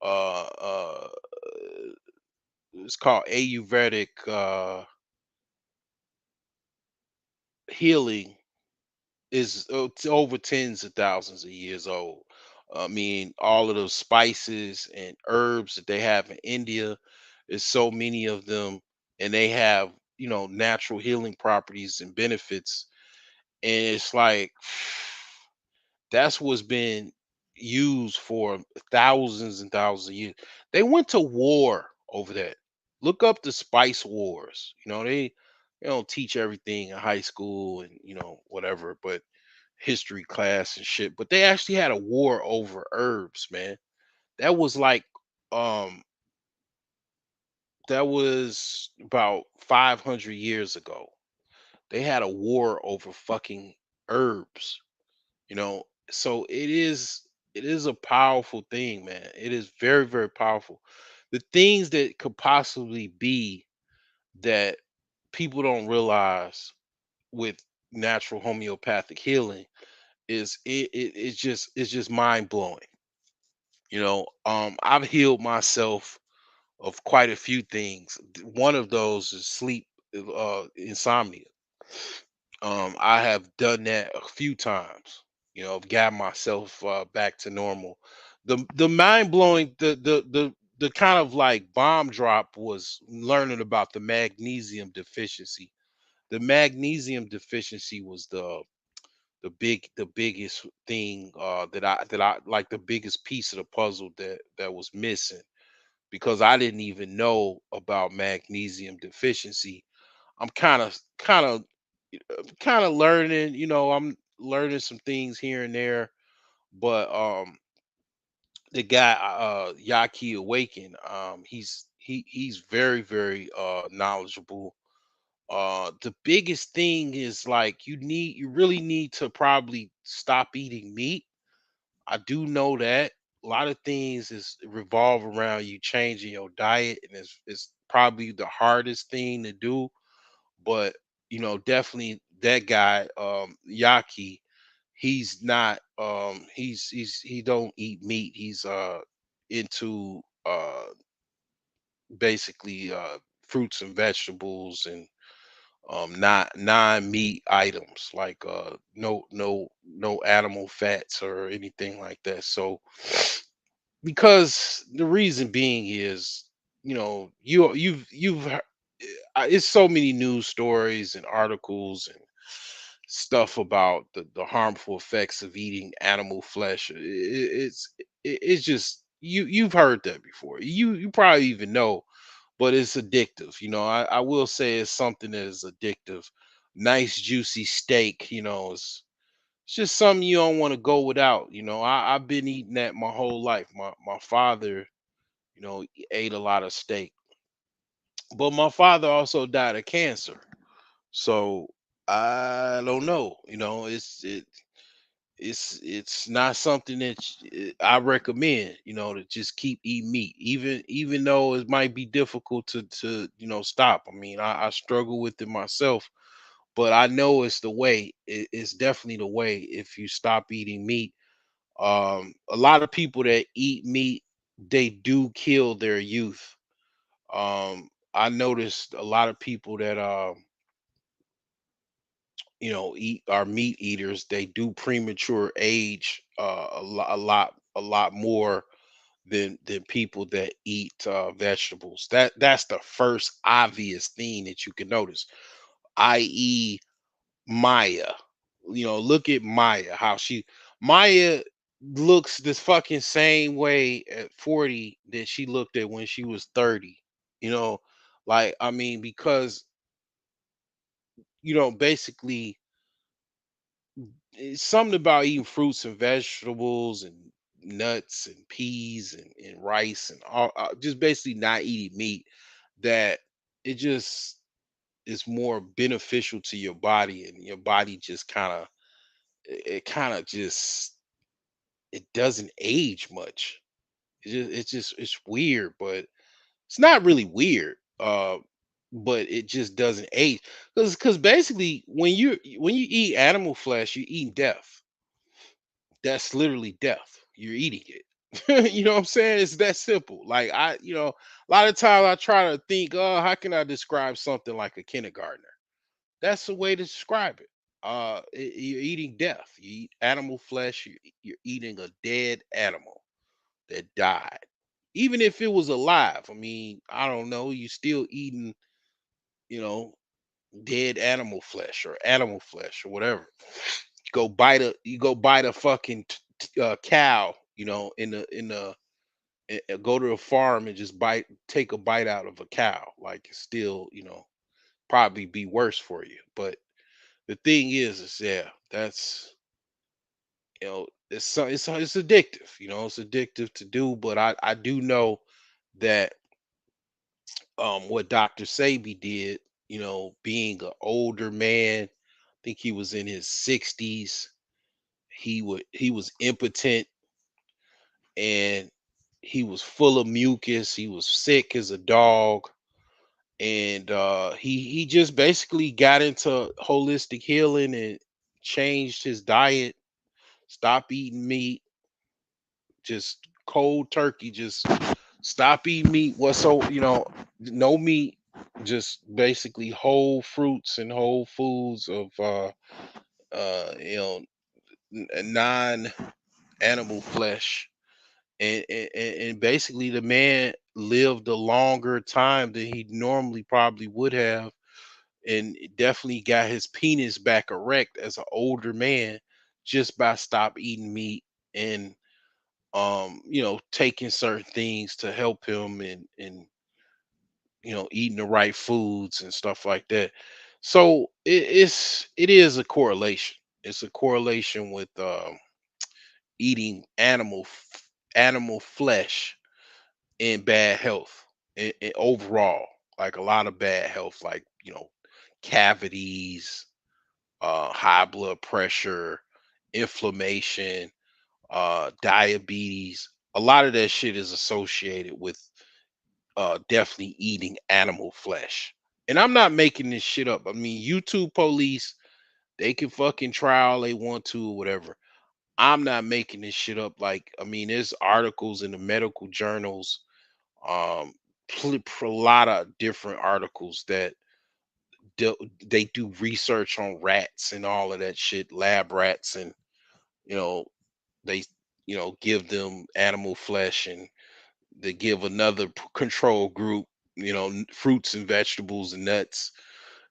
uh, it's called Ayurvedic healing. Is it's over tens of thousands of years old. I mean, all of those spices and herbs that they have in India, there's so many of them, and they have natural healing properties and benefits. And it's like that's what's been used for thousands and thousands of years. They went to war over that. Look up the spice wars. They don't teach everything in high school and whatever, but history class and shit. But they actually had a war over herbs, man. That was like um that was about 500 years ago. They had a war over fucking herbs. So it is a powerful thing, man. It is very, very powerful. The things that could possibly be that people don't realize with natural homeopathic healing is it's just mind blowing. I've healed myself of quite a few things. One of those is sleep, insomnia. I have done that a few times. Got myself back to normal. The mind blowing the kind of like bomb drop was learning about the magnesium deficiency. The magnesium deficiency was the biggest thing that I like, the biggest piece of the puzzle that was missing, because I didn't even know about magnesium deficiency. I'm kind of learning, I'm learning some things here and there, but the guy Yaki Awaken, he's very, very knowledgeable. The biggest thing is like you really need to probably stop eating meat. I do know that a lot of things is revolve around you changing your diet, and it's probably the hardest thing to do. But definitely that guy, Yaki, he's not he don't eat meat. He's into basically fruits and vegetables, and not non-meat items, like no animal fats or anything like that. So because the reason being is, it's so many news stories and articles and stuff about the harmful effects of eating animal flesh. It's just, you've heard that before. You probably even know, but it's addictive. I will say it's something that is addictive. Nice juicy steak, it's just something you don't want to go without. I've been eating that my whole life. My father, ate a lot of steak, but my father also died of cancer. So I don't know. It's not something that I recommend. To just keep eating meat, even though it might be difficult to stop. I mean, I struggle with it myself, but I know it's the way. It's definitely the way if you stop eating meat. A lot of people that eat meat, they do kill their youth. I noticed a lot of people that eat are meat eaters, they do premature age a lot more than people that eat vegetables. That's the first obvious thing that you can notice, i.e. Maya. Look at Maya, how Maya looks this fucking same way at 40 that she looked at when she was 30. You know, like, I mean, because basically it's something about eating fruits and vegetables and nuts and peas and rice and all, just basically not eating meat, that it just is more beneficial to your body, and your body just it kind of just, it doesn't age much. It's weird, but it's not really weird. But it just doesn't age, because basically when you eat animal flesh, you're eating death. That's literally death. You're eating it. You know what I'm saying? It's that simple. Like, a lot of times I try to think, oh, how can I describe something like a kindergartner? That's the way to describe it. You're eating death. You eat animal flesh. You're eating a dead animal that died. Even if it was alive, I mean, I don't know. You still eating, you know, dead animal flesh or whatever. You go bite a fucking cow, go to a farm and just take a bite out of a cow. Like, it's still, probably be worse for you. But the thing is yeah, that's, it's addictive. It's addictive to do. But I do know that what Dr. Sabi did, being an older man, I think he was in his 60s. He was impotent, and he was full of mucus. He was sick as a dog, and he just basically got into holistic healing and changed his diet, stop eating meat, just cold turkey, just stop eating meat. No meat, just basically whole fruits and whole foods of you know non animal flesh, and basically the man lived a longer time than he normally probably would have, and definitely got his penis back erect as an older man just by stop eating meat and taking certain things to help him, and eating the right foods and stuff like that. So it is a correlation. It's a correlation with eating animal flesh and bad health, and overall, like a lot of bad health, like cavities, high blood pressure, inflammation, diabetes. A lot of that shit is associated with definitely eating animal flesh. And I'm not making this shit up. I mean, YouTube police, they can fucking try all they want to or whatever. I'm not making this shit up. Like, I mean, there's articles in the medical journals, um, a lot of different articles that they do research on rats and all of that shit, lab rats, and you know, they give them animal flesh, and they give another control group, fruits and vegetables and nuts.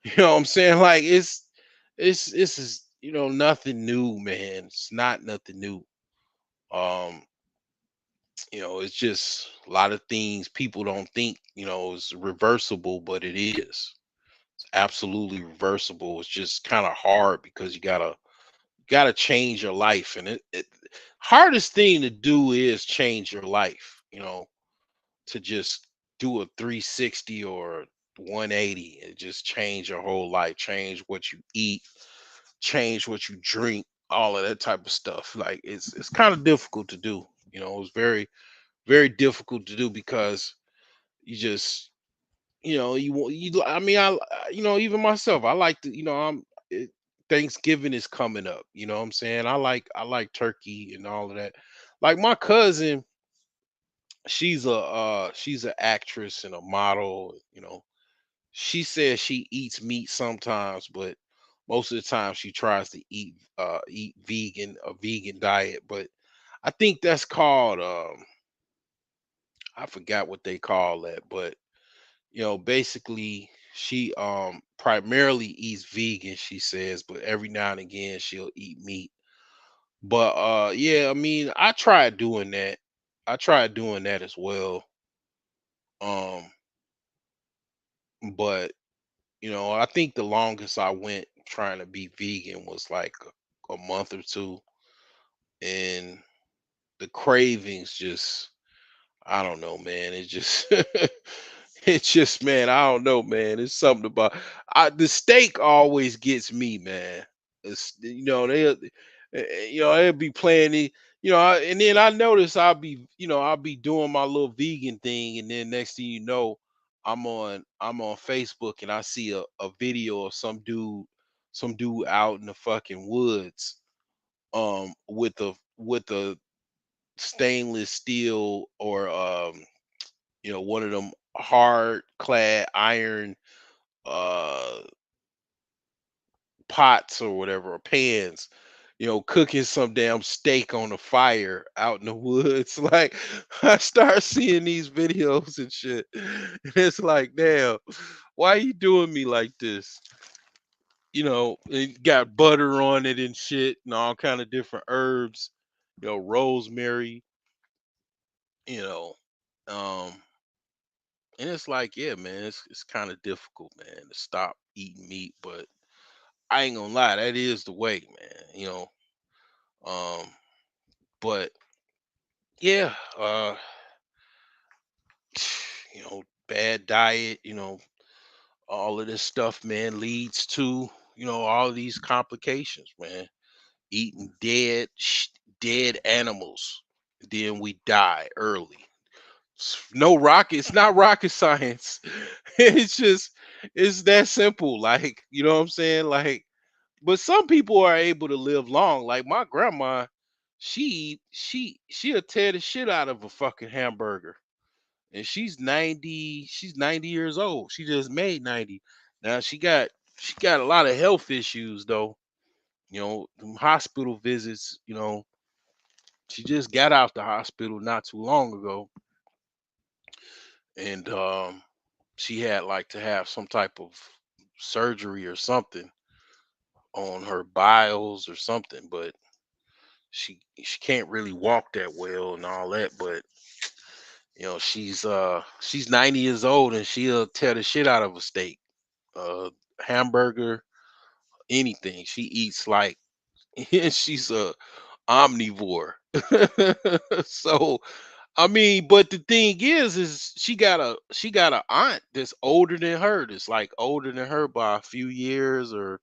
You know what I'm saying? Like it's this is nothing new, man. It's not nothing new. Um, it's just a lot of things people don't think, is reversible, but it is. It's absolutely reversible. It's just kind of hard because you gotta change your life, and it hardest thing to do is change your life. To just do a 360 or 180 and just change your whole life, change what you eat, change what you drink, all of that type of stuff. Like it's kind of difficult to do. It's very, very difficult to do because you just you want you I mean even myself, I like to Thanksgiving is coming up, you know what I'm saying? I like turkey and all of that. Like my cousin, she's an actress and a model. She says she eats meat sometimes, but most of the time she tries to eat a vegan diet. But I think that's called I forgot what they call that, but basically she primarily eats vegan, she says, but every now and again she'll eat meat. But yeah, I mean, I tried doing that as well. Um but I think the longest I went trying to be vegan was like a month or two, and the cravings just, I don't know, man. It just it's just, man, I don't know, man. It's something about the steak always gets me, man. They'll be playing it, and then I notice I'll be doing my little vegan thing, and then next thing you know, I'm on Facebook, and I see a video of some dude out in the fucking woods, with a stainless steel, or one of them hard clad iron uh pots or whatever, or pans, cooking some damn steak on the fire out in the woods. Like, I start seeing these videos and shit, and it's like, damn, why you doing me like this? It got butter on it and shit, and all kind of different herbs, rosemary, you know um and it's like, yeah, man, it's kind of difficult, man, to stop eating meat, but I ain't gonna lie, that is the way, man. Um, but yeah, bad diet, all of this stuff, man, leads to all of these complications, man. Eating dead animals, then we die early. It's not rocket science. It's that simple. Like, you know what I'm saying? Like, but some people are able to live long. Like my grandma, she'll tear the shit out of a fucking hamburger. and she's 90 years old. She just made 90. Now she got a lot of health issues though. Them hospital visits, she just got out the hospital not too long ago, and she had like to have some type of surgery or something on her biles or something, but she can't really walk that well and all that, but she's 90 years old and she'll tear the shit out of a steak, hamburger, anything. She eats like she's a omnivore. So I mean, but the thing is she got a aunt that's older than her, that's like older than her by a few years or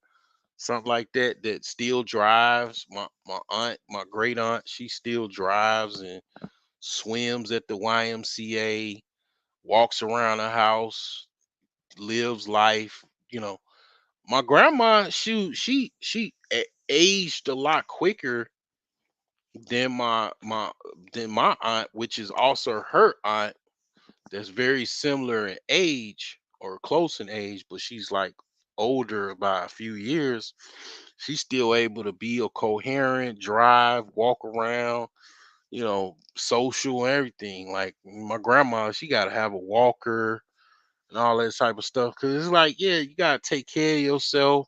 something like that, that still drives. My aunt, my great aunt, she still drives and swims at the YMCA, walks around the house, lives life. You know, my grandma, she aged a lot quicker than my aunt, which is also her aunt. That's very similar in age or close in age, but she's like older by a few years. She's still able to be a coherent, drive, walk around, social and everything. Like my grandma, she got to have a walker and all that type of stuff. Cause it's like, yeah, you got to take care of yourself.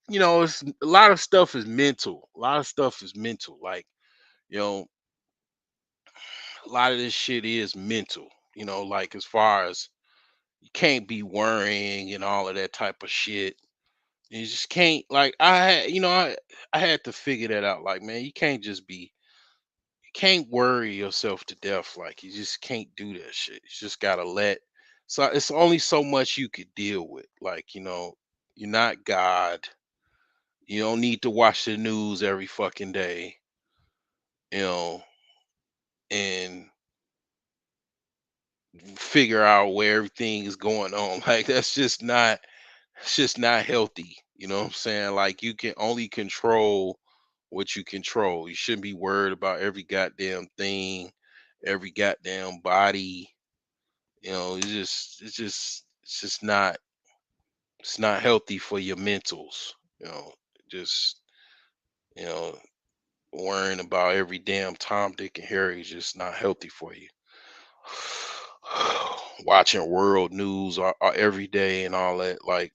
It's a lot of stuff is mental. A lot of stuff is mental. Like, you know, a lot of this shit is mental, like as far as you can't be worrying and all of that type of shit. You just can't, like, I had to figure that out. Like, man, you can't worry yourself to death. Like, you just can't do that shit. You just gotta let. So it's only so much you could deal with. Like, you're not God. You don't need to watch the news every fucking day. You know, and figure out where everything is going on. Like, it's just not healthy. You know what I'm saying? Like, you can only control what you control. You shouldn't be worried about every goddamn thing, every goddamn body. It's just not healthy for your mentals. Just you know, worrying about every damn Tom, Dick, and Harry is just not healthy for you. Watching world news every day and all that, like,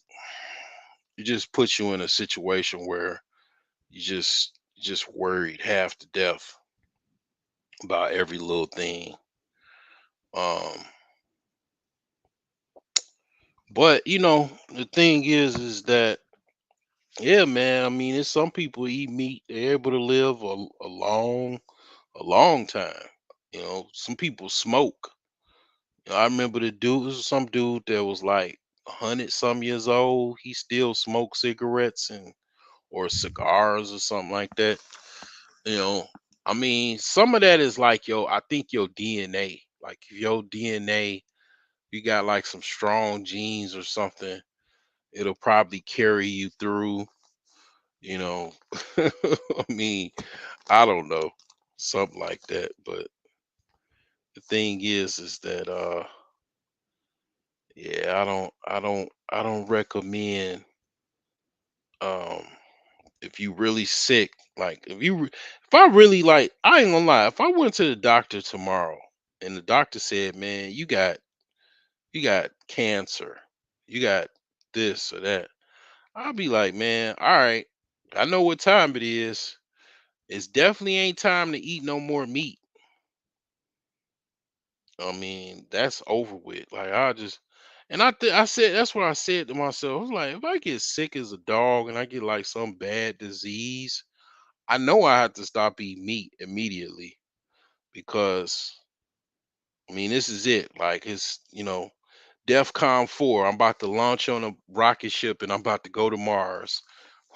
it just puts you in a situation where you just worried half to death about every little thing. Um, but the thing is that, yeah, man. I mean, it's some people eat meat; they're able to live a long time. Some people smoke. I remember some dude that was like 100 some years old. He still smoked cigarettes and or cigars or something like that. You know, I mean, some of that is like I think your DNA. Like if your DNA, you got like some strong genes or something, it'll probably carry you through. You know, I mean, I don't know, something like that. But the thing is that yeah, I don't recommend um if you really sick, like if I really, like, I ain't gonna lie, if I went to the doctor tomorrow and the doctor said, man, you got cancer, you got this or that, I'll be like, man, all right, I know what time it is. It's definitely ain't time to eat no more meat. I mean, that's over with. Like, I said, that's what I said to myself. I was like, if I get sick as a dog and I get like some bad disease, I know I have to stop eating meat immediately, because I mean, this is it. Like, it's, DEFCON 4. I'm about to launch on a rocket ship and I'm about to go to Mars.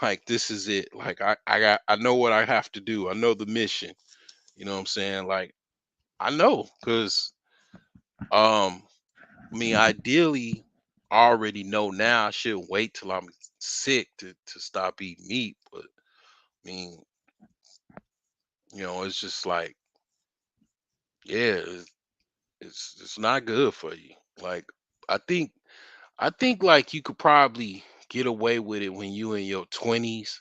Like, this is it. Like, I know what I have to do. I know the mission. You know what I'm saying? Like, I know, because um I mean, ideally, I already know now. I shouldn't wait till I'm sick to stop eating meat. But I mean, it's just like, yeah, it's It's not good for you. Like I think like you could probably get away with it when you in your 20s.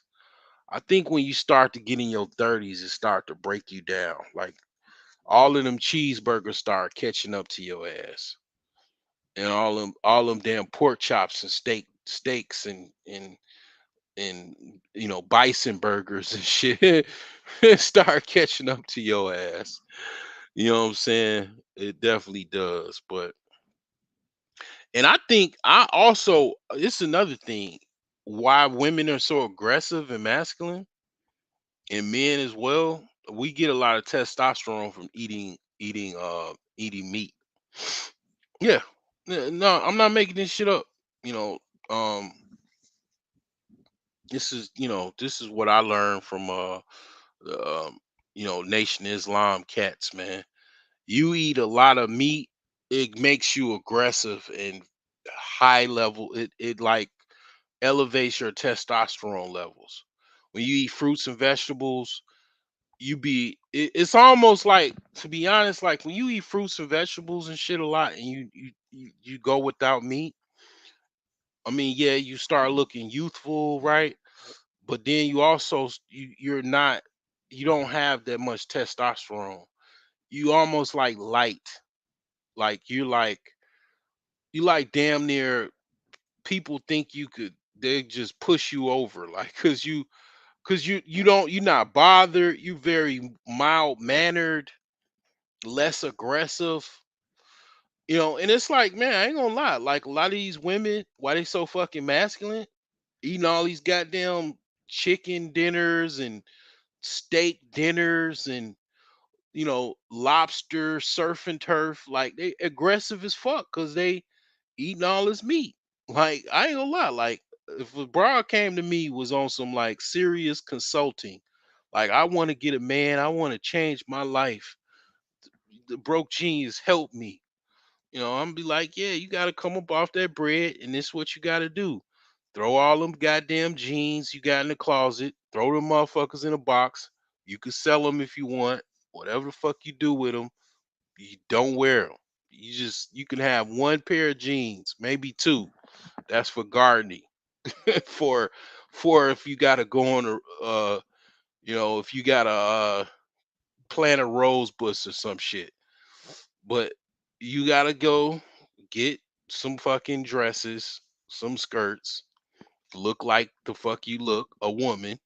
I think when you start to get in your 30s, it start to break you down. Like all of them cheeseburgers start catching up to your ass, and all them damn pork chops and steaks and bison burgers and shit start catching up to your ass. You know what I'm saying? It definitely does. But and I think I also it's another thing why women are so aggressive and masculine and men as well. We get a lot of testosterone from eating meat. Yeah. No, I'm not making this shit up. You know, um this is what I learned from the Nation Islam cats, man. You eat a lot of meat, it makes you aggressive and high level. It like elevates your testosterone levels. When you eat fruits and vegetables, it's almost like, to be honest, like when you eat fruits and vegetables and shit a lot and you go without meat, I mean, yeah, you start looking youthful, right? But then you also you don't have that much testosterone. You almost like light. Like you like damn near, people think they just push you over, like, you're not bothered, you very mild mannered, less aggressive, and it's like, man, I ain't gonna lie, like a lot of these women, why they so fucking masculine, eating all these goddamn chicken dinners and steak dinners and lobster, surf and turf, like they aggressive as fuck because they eating all this meat. Like, I ain't gonna lie, like if a broad came to me was on some like serious consulting, like I want to get a man, I want to change my life. The broke genius help me. I'm be like, yeah, you gotta come up off that bread, and this what you gotta do. Throw all them goddamn jeans you got in the closet, throw them motherfuckers in a box. You can sell them if you want. Whatever the fuck you do with them, you don't wear them. You can have one pair of jeans, maybe two. That's for gardening. for if you gotta go on a if you gotta plant a rose bush or some shit. But you gotta go get some fucking dresses, some skirts, look like the fuck you look, a woman.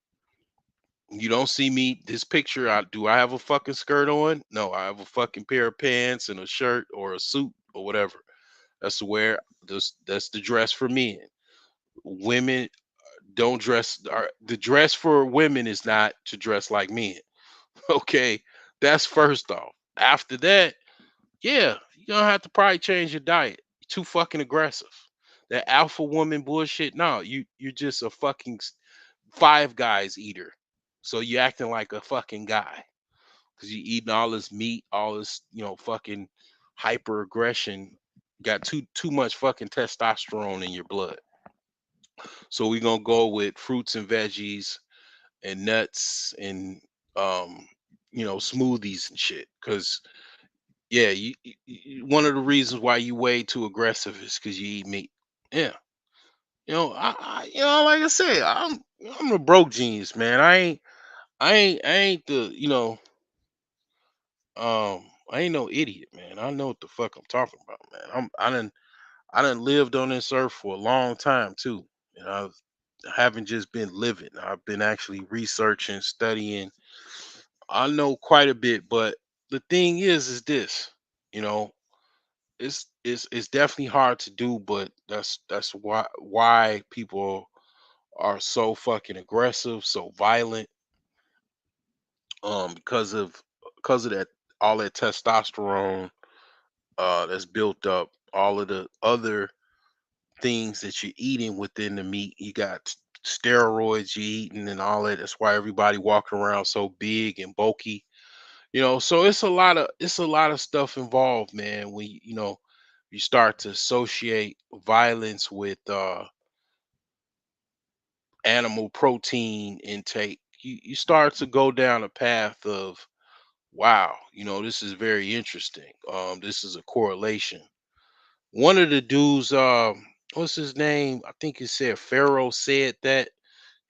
You don't see me this picture. I have a fucking skirt on? No, I have a fucking pair of pants and a shirt or a suit or whatever. That's to wear. That's the dress for men. Women don't dress. The dress for women is not to dress like men. Okay, that's first off. After that, yeah, you're gonna have to probably change your diet. You're too fucking aggressive. That alpha woman bullshit. No, you're just a fucking Five Guys eater. So you acting like a fucking guy because you eating all this meat, all this fucking hyper aggression. Got too much fucking testosterone in your blood. So we're gonna go with fruits and veggies and nuts and um smoothies and shit. Cause yeah, one of the reasons why you way too aggressive is because you eat meat. Yeah, like I said, I'm a broke genius, man. I ain't I ain't no idiot, man. I know what the fuck I'm talking about, man. I done lived on this earth for a long time too. And I haven't just been living. I've been actually researching, studying. I know quite a bit, but the thing is this, you know, it's definitely hard to do, but that's why people are so fucking aggressive, so violent, because of that, all that testosterone that's built up, all of the other things that you're eating within the meat. You got steroids you eating and all that. That's why everybody walking around so big and bulky. So it's a lot of stuff involved, man. When you start to associate violence with animal protein intake, you start to go down a path of wow, this is very interesting. This is a correlation. One of the dudes, what's his name? I think he said Pharaoh said that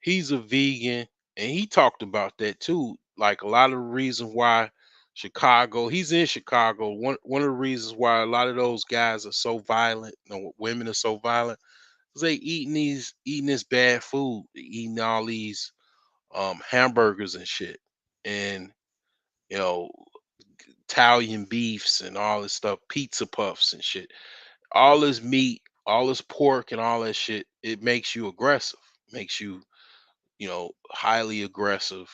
he's a vegan, and he talked about that too. Like a lot of the reasons why Chicago, he's in Chicago. One of the reasons why a lot of those guys are so violent, women are so violent, because they eating this bad food, they eating all these hamburgers and shit, and you know Italian beefs and all this stuff, pizza puffs and shit. All this meat, all this pork, and all that shit. It makes you aggressive, makes you highly aggressive,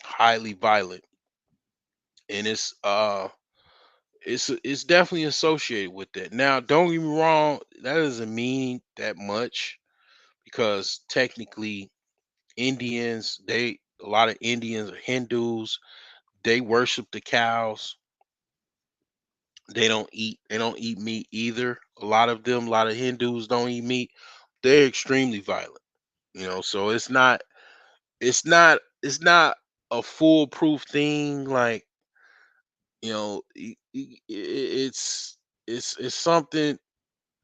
highly violent, and it's definitely associated with that. Now, don't get me wrong, that doesn't mean that much because technically Indians, a lot of Indians are Hindus, they worship the cows. They don't eat meat either. A lot of them, a lot of Hindus don't eat meat. They're extremely violent, so it's not a foolproof thing. Like it's something.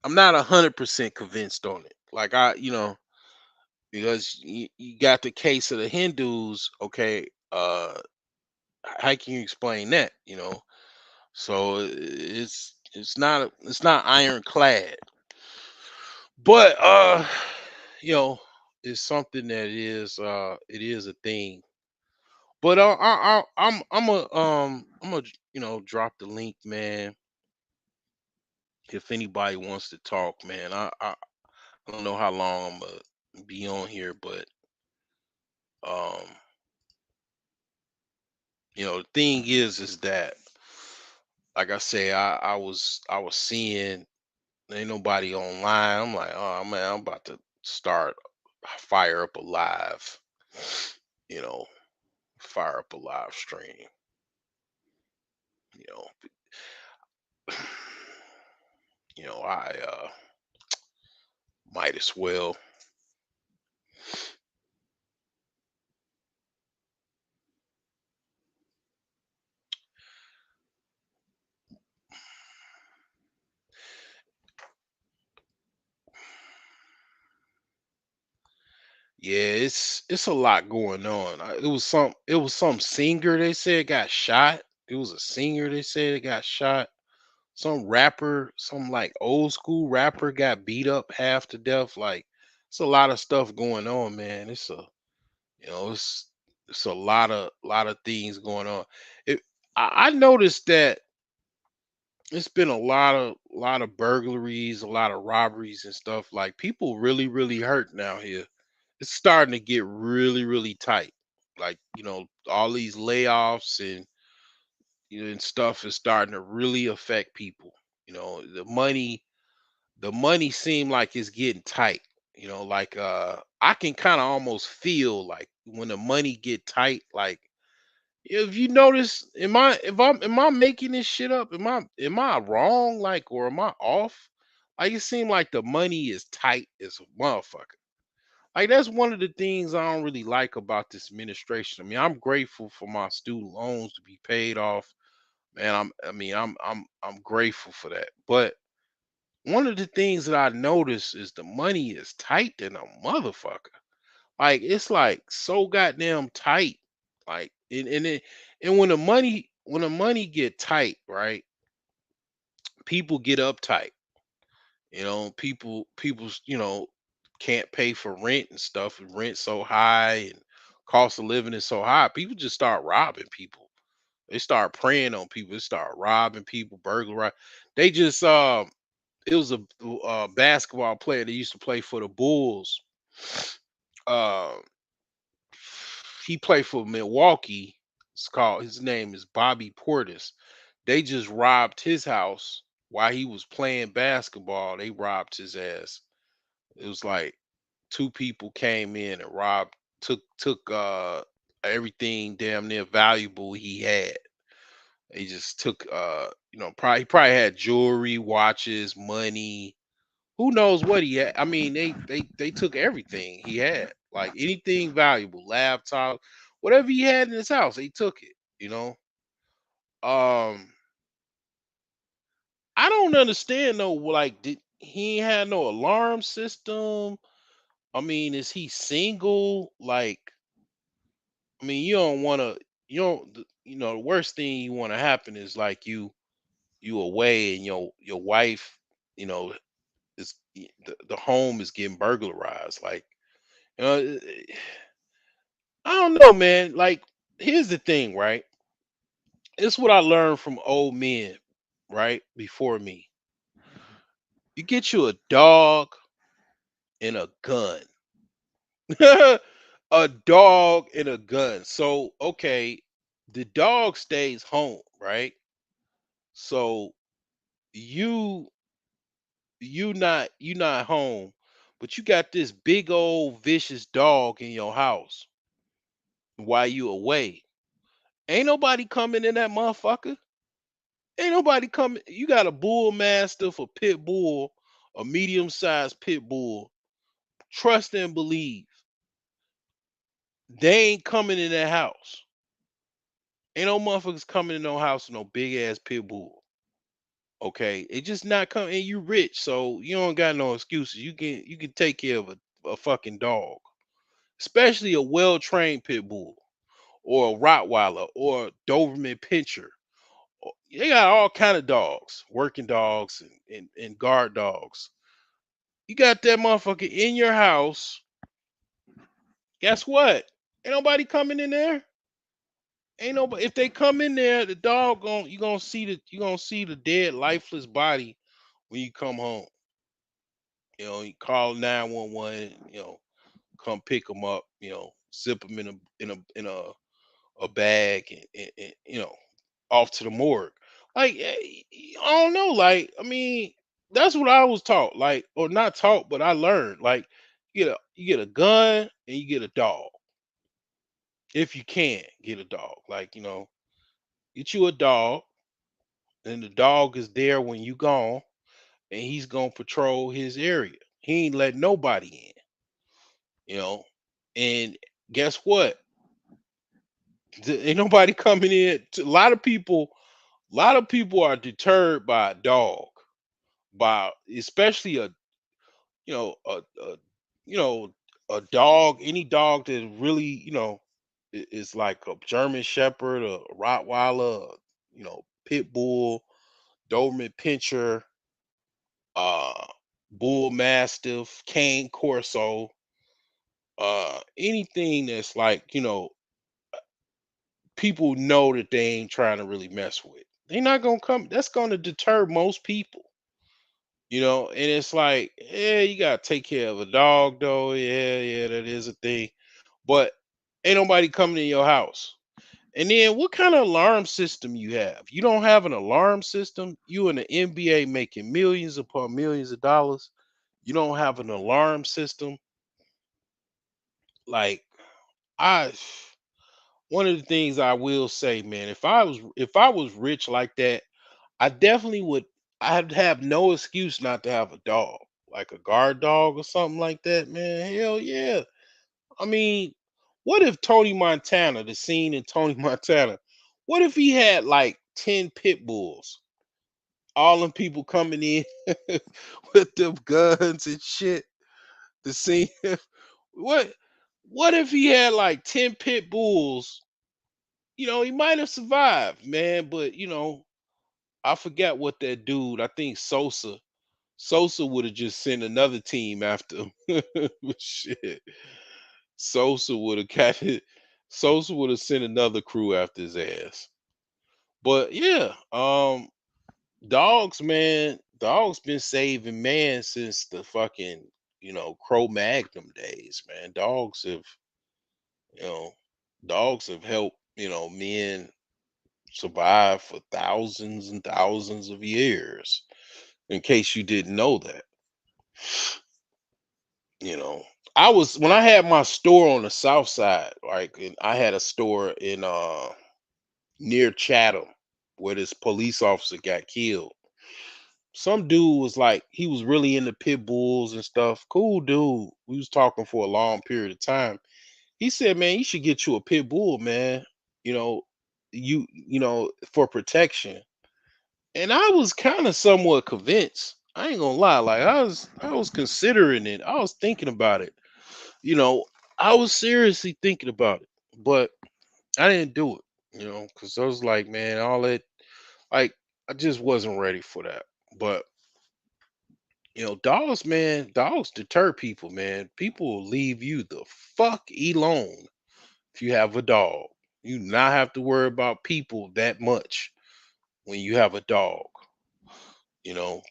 I'm not 100% convinced on it. Like because you got the case of the Hindus. Okay, how can you explain that? So it's not ironclad, but you know it's something that it is a thing. But I'm a drop the link, man. If anybody wants to talk, man, I don't know how long I'm gonna be on here, but um, the thing is that, like I say, I was seeing ain't nobody online. I'm like, oh man, I'm about to start fire up a live, you know, fire up a live stream, you know, I might as well. Yeah, it's a lot going on. It was some singer they said got shot. It was a singer they said got shot. Some rapper, some like old school rapper got beat up half to death. Like it's a lot of stuff going on, man. It's a lot of things going on. It I noticed that it's been a lot of burglaries, a lot of robberies and stuff. Like people really, really hurting out here. It's starting to get really, really tight. Like, all these layoffs and stuff is starting to really affect people. The money seem like it's getting tight. Like I can kind of almost feel like when the money get tight, like if you notice, am I making this shit up? Am I wrong? Like, or am I off? Like it seemed like the money is tight as a motherfucker. Like that's one of the things I don't really like about this administration. I mean, I'm grateful for my student loans to be paid off. Man, I'm grateful for that. But one of the things that I notice is the money is tight than a motherfucker. Like it's like so goddamn tight. Like and when the money get tight, right? People get uptight. People can't pay for rent and stuff, and rent so high and cost of living is so high. People just start robbing people. They start preying on people. They start robbing people, burglarize. They just it was a basketball player that used to play for the Bulls. Uh, he played for Milwaukee. His name is Bobby Portis. They just robbed his house while he was playing basketball. They robbed his ass. It was like two people came in and robbed, took everything damn near valuable he had. They just took probably he probably had jewelry, watches, money. Who knows what he had? I mean, they took everything he had, like anything valuable, laptop, whatever he had in his house, they took it. Um, I don't understand though. Like, did he ain't had no alarm system? I mean, is he single? Like, I mean, you don't want to. You don't. You know, the worst thing you want to happen is like you away and your wife, you know, the home is getting burglarized. Like, you know, I don't know, man. Like, here's the thing, right? It's what I learned from old men, right? Before me. You get you a dog and a gun. A dog and a gun. So, okay, the dog stays home, right? So you you not home, but you got this big old vicious dog in your house while you away. Ain't nobody coming in that motherfucker. Ain't nobody coming. You got a bull mastiff, a pit bull, a medium-sized pit bull. Trust and believe. They ain't coming in that house. Ain't no motherfuckers coming in no house with no big ass pit bull. Okay. It just not coming and you rich, so you don't got no excuses. You can take care of a fucking dog. Especially a well-trained pit bull or a Rottweiler or a Doberman Pinscher. They got all kind of dogs, working dogs and guard dogs. You got that motherfucker in your house. Guess what? Ain't nobody coming in there. Ain't nobody. If they come in there, the dog you gonna see the dead, lifeless body when you come home. You know, you call 911. You know, come pick them up. You know, zip them in a bag and off to the morgue. Like, I don't know. Like, I mean, that's what I was taught. Like, or not taught, but I learned. Like, you get a gun and you get a dog. If you can get a dog, like, get you a dog, and the dog is there when you gone, and he's gonna patrol his area. He ain't let nobody in. You know, and guess what? Ain't nobody coming in. A lot of people. A lot of people are deterred by a dog, by especially a you know a dog, any dog that really is like a German Shepherd, a Rottweiler, Pit Bull, Doberman Pinscher, uh, Bull Mastiff, Cane Corso, anything that's like people know that they ain't trying to really mess with. They're not gonna come. That's gonna deter most people. And it's like, yeah, you gotta take care of a dog though. Yeah, yeah, that is a thing. But ain't nobody coming in your house. And then what kind of alarm system you have? You don't have an alarm system. You in the NBA making millions upon millions of dollars. You don't have an alarm system. Like, I one of the things I will say, man, if I was rich like that, I definitely would. I'd have no excuse not to have a dog, like a guard dog or something like that, man. Hell yeah. I mean, what if Tony Montana, the scene in Tony Montana, what if he had like 10 pit bulls? All them people coming in with them guns and shit. The scene. what what if he had like 10 pit bulls? He might have survived, man, but I forgot what that dude, I think Sosa would have just sent another team after him. Shit. Sosa would have got it. Sosa would have sent another crew after his ass. But yeah, dogs, man, dogs been saving man since the fucking, Cro-Magnon days, man. You know, dogs have helped, men survive for thousands and thousands of years. In case you didn't know that. You know, I was when I had my store on the south side, like, and I had a store in near Chatham where this police officer got killed. Some dude was like, he was really into pit bulls and stuff. Cool dude. We was talking for a long period of time. He said, man, you should get you a pit bull, man. You know, for protection. And I was kind of somewhat convinced. I ain't gonna lie, like I was considering it. I was thinking about it. You know, I was seriously thinking about it, but I didn't do it. Because I was like, man, all that, like, I just wasn't ready for that. But dogs, man, dogs deter people, man. People will leave you the fuck alone if you have a dog. You not have to worry about people that much when you have a dog.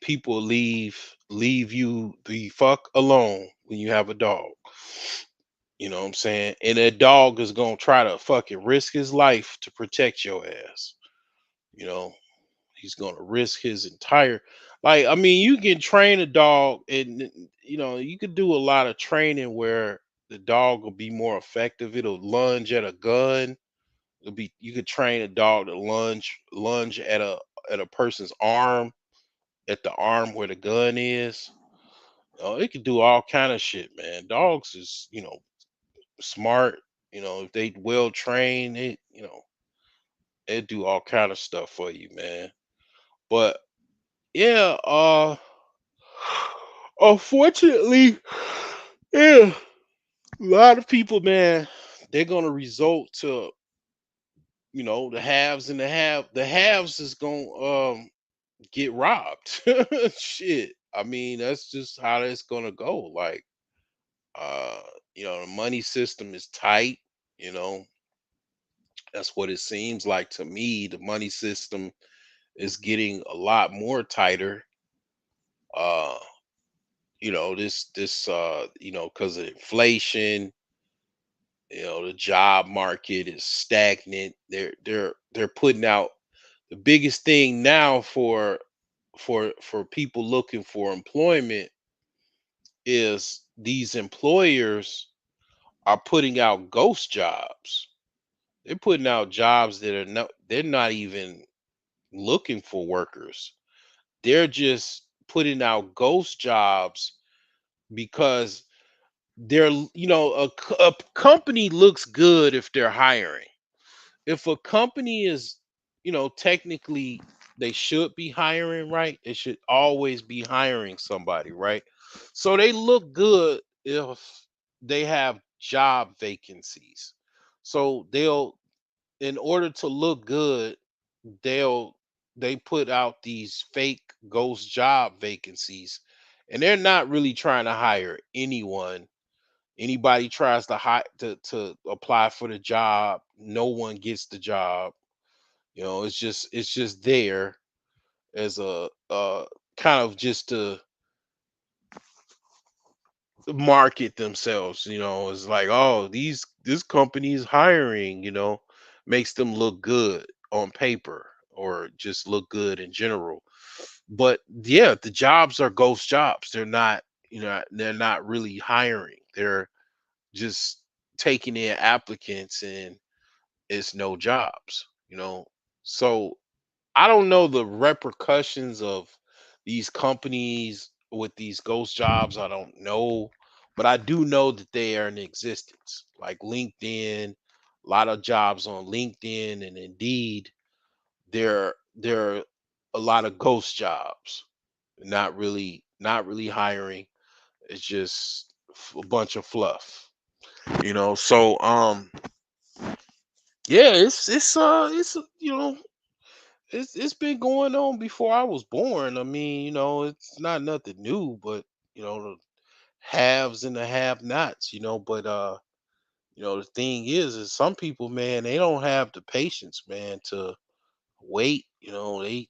People leave you the fuck alone when you have a dog. You know what I'm saying? And that dog is gonna try to fucking risk his life to protect your ass. You know, he's gonna risk his entire, like, I mean, you can train a dog, and you could do a lot of training where the dog will be more effective. It'll lunge at a gun. You could train a dog to lunge at a person's arm, at the arm where the gun is. It could do all kind of shit, man. Dogs is, smart. If they well trained, it do all kind of stuff for you, man. But yeah, unfortunately, yeah, a lot of people, man, they're gonna result to, the haves and the haves is gonna get robbed. Shit. I mean, that's just how it's gonna go. Like, uh, the money system is tight, you know. That's what it seems like to me. The money system is getting a lot more tighter. Uh, because of inflation, the job market is stagnant. They're putting out the biggest thing now for people looking for employment is these employers are putting out ghost jobs. They're putting out jobs that they're not even looking for workers. They're just putting out ghost jobs because a company looks good if they're hiring. If a company is, technically they should be hiring, right? They should always be hiring somebody, right? So they look good if they have job vacancies. So in order to look good, they'll they put out these fake ghost job vacancies, and they're not really trying to hire anyone. Anybody tries to apply for the job, no one gets the job. It's just there as a kind of just to market themselves. It's like, oh, this company is hiring. Makes them look good on paper or just look good in general. But yeah, the jobs are ghost jobs. They're not really hiring. They're just taking in applicants, and it's no jobs. So I don't know the repercussions of these companies with these ghost jobs. I don't know, but I do know that they are in existence. Like LinkedIn, a lot of jobs on LinkedIn and Indeed, there are a lot of ghost jobs. Not really hiring. It's just a bunch of fluff. So yeah, it's been going on before I was born. I mean, it's not nothing new, but the haves and the have-nots. But the thing is some people, man, they don't have the patience, man, to wait. They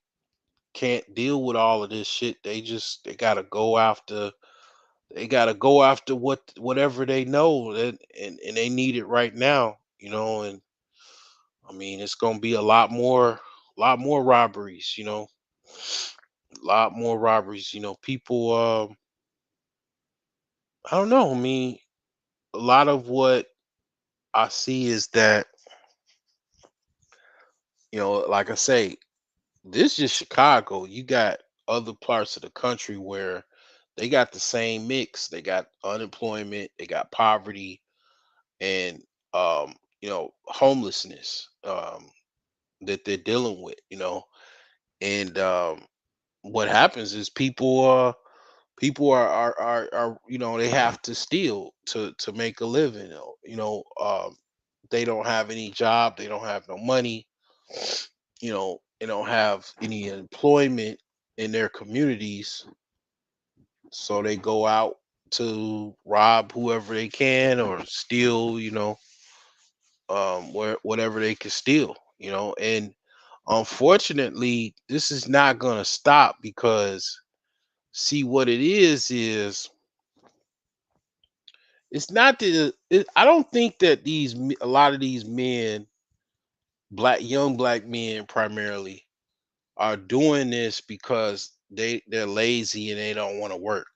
can't deal with all of this shit. They gotta go after. They gotta go after whatever they know, and they need it right now. And I mean, it's gonna be a lot more robberies. A lot more robberies. People. I don't know. I mean, a lot of what I see is that, like I say, this is Chicago. You got other parts of the country where they got the same mix. They got unemployment, they got poverty, and homelessness. that they're dealing with, and what happens is people are they have to steal to make a living. They don't have any job, they don't have no money, they don't have any employment in their communities, so they go out to rob whoever they can or steal, whatever they can steal, and unfortunately this is not going to stop because see what it is it's not that I don't think that a lot of these men, young black men primarily, are doing this because they're lazy and they don't want to work.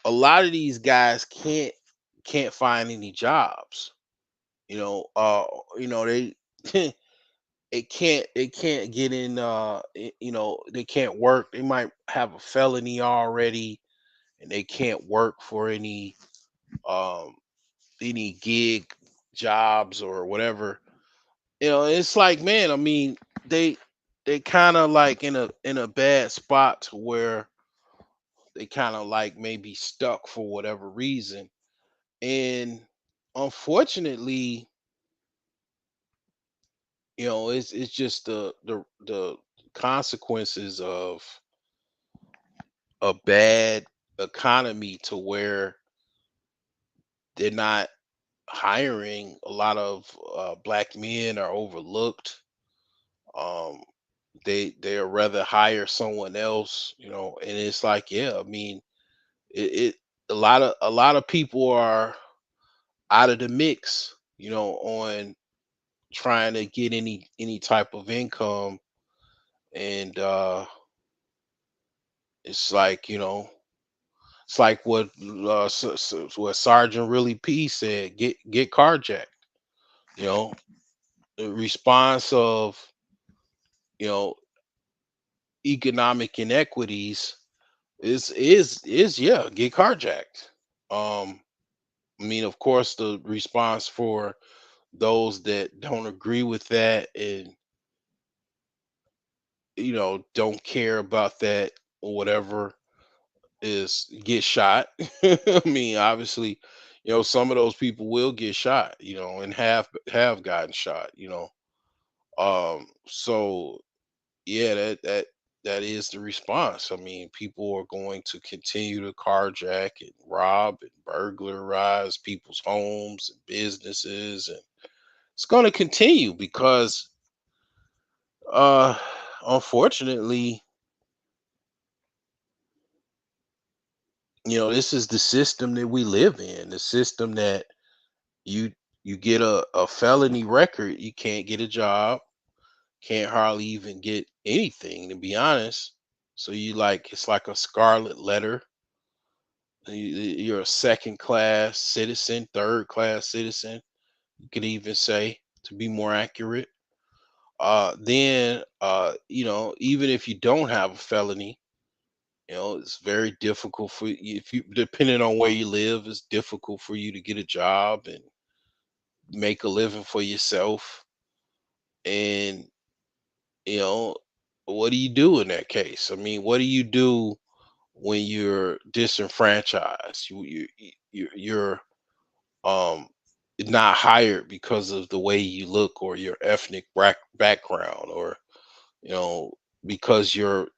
A lot of these guys can't find any jobs. You know, they they can't get in. They can't work. They might have a felony already, and they can't work for um any gig jobs or whatever. It's like, man, I mean, they they kind of like in a bad spot to where they kind of like maybe stuck for whatever reason. And unfortunately, it's just the consequences of a bad economy to where they're not hiring. A lot of black men are overlooked. um they'd rather hire someone else, and it's like, yeah, I mean, it a lot of people are out of the mix, on trying to get any type of income. And it's like, it's like what Sergeant Really P said, get carjacked. you know the response of, you know economic inequities is yeah, get carjacked. um I mean, of course, the response for those that don't agree with that and don't care about that or whatever is get shot. I mean, obviously, some of those people will get shot, and have gotten shot. So yeah, that is the response. I mean, people are going to continue to carjack and rob and burglarize people's homes and businesses, and it's going to continue because uh unfortunately, this is the system that we live in, the system that you you get a felony record, you can't get a job, can't hardly even get anything, to be honest. So it's like a scarlet letter. You're a second class citizen, third class citizen, you could even say, to be more accurate. Then even if you don't have a felony, it's very difficult for you, if you depending on where you live, it's difficult for you to get a job and make a living for yourself. And you know what do you do in that case? I mean, what do you do when you're disenfranchised? You're um not hired because of the way you look or your ethnic background, or you know because your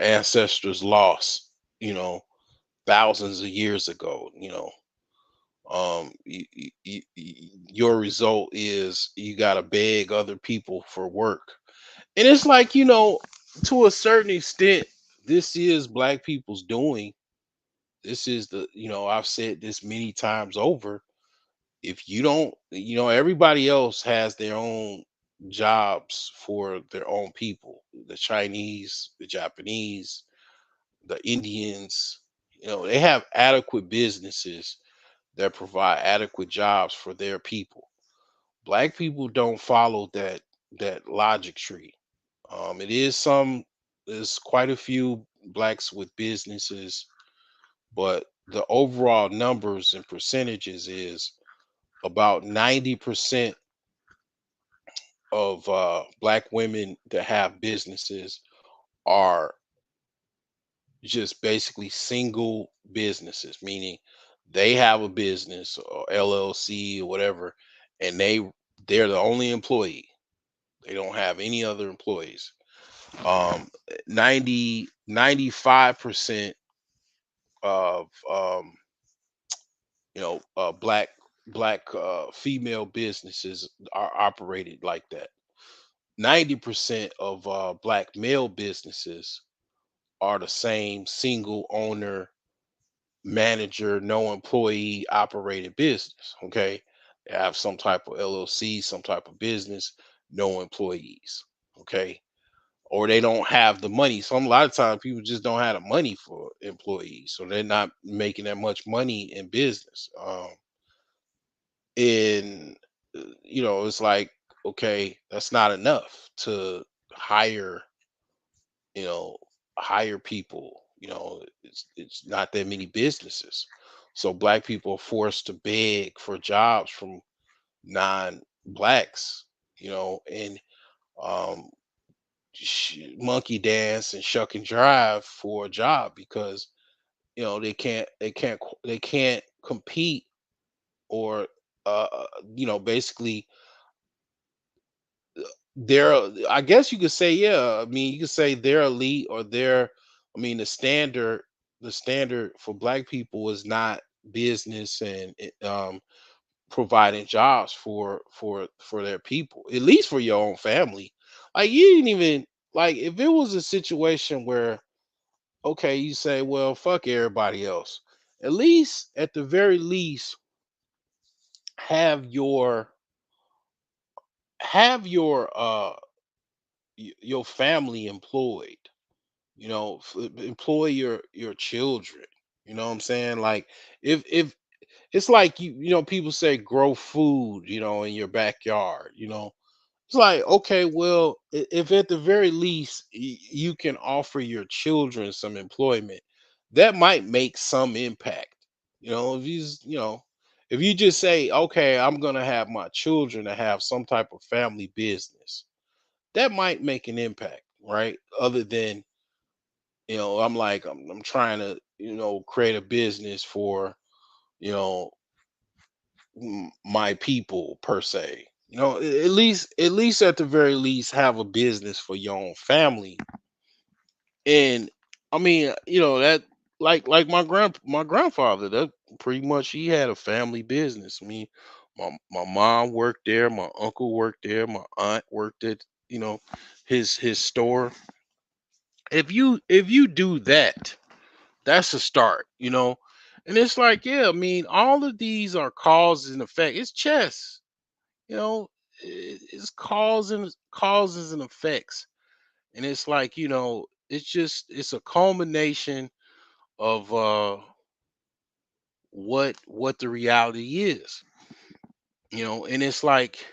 ancestors lost, you know thousands of years ago. Your result is you got to beg other people for work. And it's like, to a certain extent, this is black people's doing. This is I've said this many times over. If you don't, everybody else has their own jobs for their own people: the Chinese, the Japanese, the Indians. They have adequate businesses that provide adequate jobs for their people. Black people don't follow that logic tree. It is there's quite a few blacks with businesses, but the overall numbers and percentages is about 90% of black women that have businesses are just basically single businesses, meaning they have a business or LLC or whatever, and they're the only employee. They don't have any other employees. 95% of black female businesses are operated like that. 90% of black male businesses are the same single owner, manager, no employee operated business. Okay. They have some type of LLC, some type of business, no employees. Okay. Or they don't have the money. A lot of times people just don't have the money for employees. So they're not making that much money in business. And it's like, okay, that's not enough to hire, you know, hire people. It's not that many businesses. So black people are forced to beg for jobs from non-blacks, and um monkey dance and shuck and drive for a job because they can't compete or basically they're I guess you could say, yeah, I mean, you could say they're elite or they're I mean the standard for black people is not business and providing jobs for their people, at least for your own family. Like you didn't even like if it was a situation where okay, you say, well, fuck everybody else. At the very least, have your your family employed. Employ your children. You know what I'm saying? Like if it's like people say grow food, in your backyard. It's like, okay, well, if at the very least you can offer your children some employment, that might make some impact. If you just say, okay, I'm gonna have my children to have some type of family business, that might make an impact, right? Other than, I'm trying to, create a business for, you know, my people per se. At least at the very least have a business for your own family. And I mean, that like my grandfather, that pretty much he had a family business. I mean, my mom worked there, my uncle worked there, my aunt worked at, his store. If you do that, that's a start. And it's like, yeah, I mean, all of these are causes and effect. It's chess. you know it's causes and effects, and it's like, it's a culmination of what the reality is. And it's like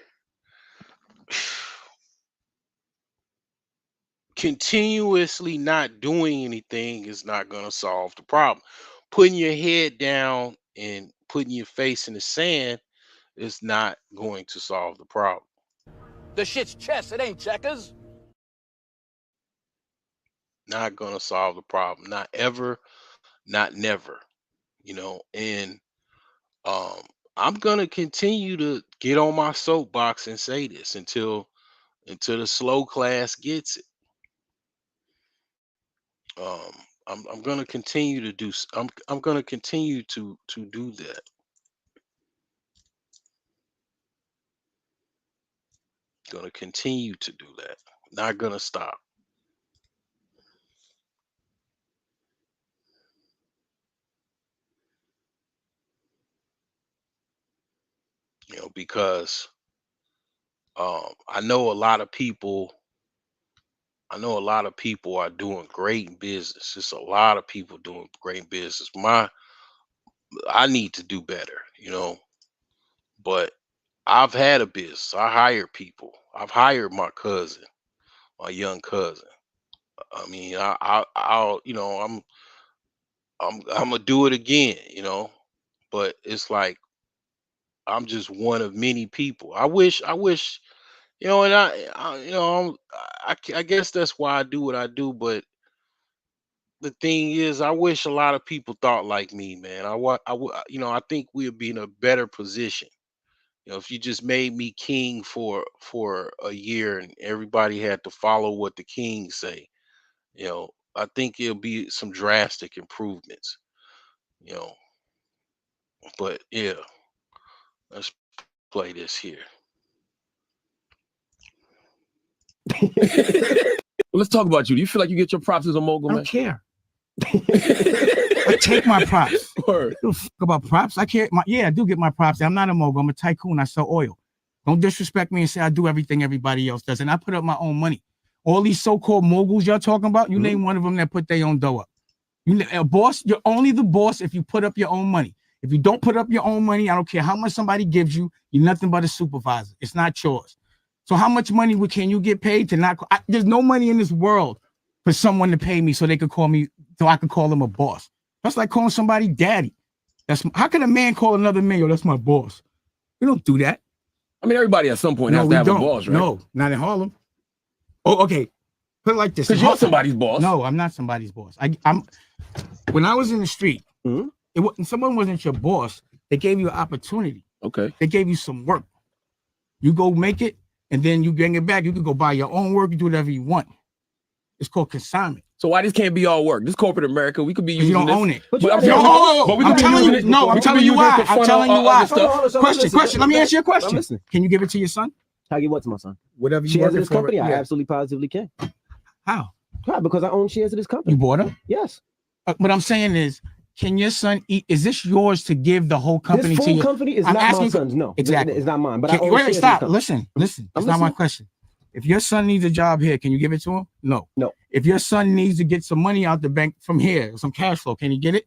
continuously not doing anything is not going to solve the problem. Putting your head down and putting your face in the sand is not going to solve the problem. The shit's chess, it ain't checkers. Not going to solve the problem, not ever, not never. And um I'm gonna continue to get on my soapbox and say this until the slow class gets it. um I'm gonna continue to I'm gonna continue to do that. Gonna continue to do that, not gonna stop. Because I know a lot of people. I know a lot of people are doing great in business. It's a lot of people doing great business. I need to do better, but I've had a business. I hire people. I've hired my cousin, my young cousin. I mean, I'll, I'm gonna do it again, But it's like I'm just one of many people. I wish You know, and I guess that's why I do what I do. But the thing is, I wish a lot of people thought like me, man. I think we'd be in a better position. You know, if you just made me king for a year and everybody had to follow what the king say, I think it'll be some drastic improvements. You know, but yeah, let's play this here. Well, let's talk about you. Do you feel like you get your props as a mogul, I man? don't care. I take my props. Word. I don't fuck about props. I care. I do get my props. I'm not a mogul. I'm a tycoon. I sell oil. Don't disrespect me and say I do everything everybody else does. And I put up my own money. All these so-called moguls y'all talking about, you name one of them that put their own dough up. A boss, you're only the boss if you put up your own money. If you don't put up your own money, I don't care how much somebody gives you, you're nothing but a supervisor. It's not yours. So how much money can you get paid to not? There's no money in this world for someone to pay me so they could call me, so I could call them a boss. That's like calling somebody daddy. How can a man call another man, yo, that's my boss? We don't do that. I mean, everybody at some point has to have a boss, right? No, not in Harlem. Oh, okay. Put it like this. Because you're somebody's boss. No, I'm not somebody's boss. I'm. When I was in the street, someone wasn't your boss. They gave you an opportunity. Okay. They gave you some work. You go make it, and then you bring it back. You can go buy your own work. You do whatever you want. It's called consignment. So why this can't be all work? This corporate America, we could be using you don't this. own it. But I'm telling you. No, I'm telling you why. I'm telling you why. Question. Let me answer your question. Can you give it to your son? How you what to my son? Whatever you shares of this for company, it. I Yeah. absolutely positively can. How? Right, because I own shares of this company. You bought them? Yes. What I'm saying is, can your son eat? Is this yours to give the whole company This to full you? company is not my son's. No, exactly. It's not mine. But I own wait, shares of stop. this Listen. I'm That's not my listening. question. If your son needs a job here, can you give it to him? No. No. If your son needs to get some money out the bank from here, some cash flow, can he get it?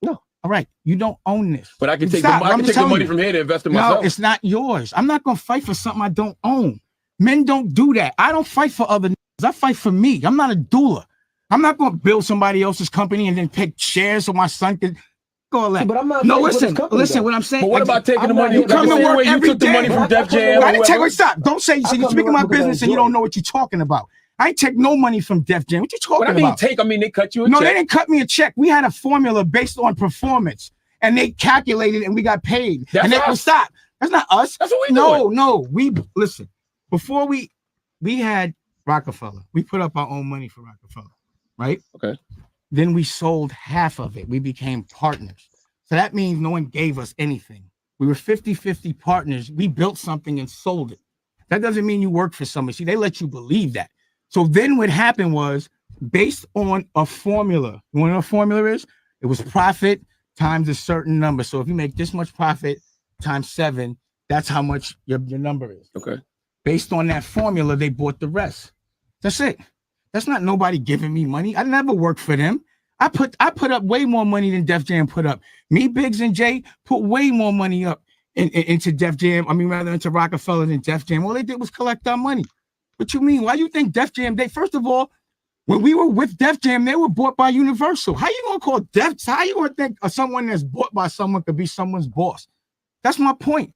No. All right. You don't own this. But I can take Stop. the money from here to invest in myself. No, it's not yours. I'm not going to fight for something I don't own. Men don't do that. I don't fight for other niggas. I fight for me. I'm not a doula. I'm not going to build somebody else's company and then take shares so my son can go all that. But I'm not. No, fighting for this listen. company, Listen, though. what I'm saying. But what about taking the money? You come to work every took the money day. from Def Jam. I didn't take. whoever. Stop. Don't say. I You're come speaking to my work because I business and you enjoy don't know what you're talking about. I ain't take no money from Def Jam. What you talking What I mean, about? they cut you a No, check. they didn't cut me a check. We had a formula based on performance, and they calculated, and we got paid. That's and they us. stop. That's not us. That's what we doing. No. We listen. Before we had Rockefeller. We put up our own money for Rockefeller, right? Okay. Then we sold half of it. We became partners. So that means no one gave us anything. We were 50-50 partners. We built something and sold it. That doesn't mean you work for somebody. See, they let you believe that. So then what happened was based on a formula. You know what a formula is? It was profit times a certain number. So if you make this much profit times 7, that's how much your number is. Okay. Based on that formula, they bought the rest. That's it. That's not nobody giving me money. I never worked for them. I put up way more money than Def Jam put up. Me, Biggs, and Jay put way more money up into Def Jam. I mean, rather into Rockefeller than Def Jam. All they did was collect our money. What you mean? Why you think Def Jam? First of all, when we were with Def Jam, they were bought by Universal. How you gonna call Def? How you gonna think someone that's bought by someone could be someone's boss? That's my point.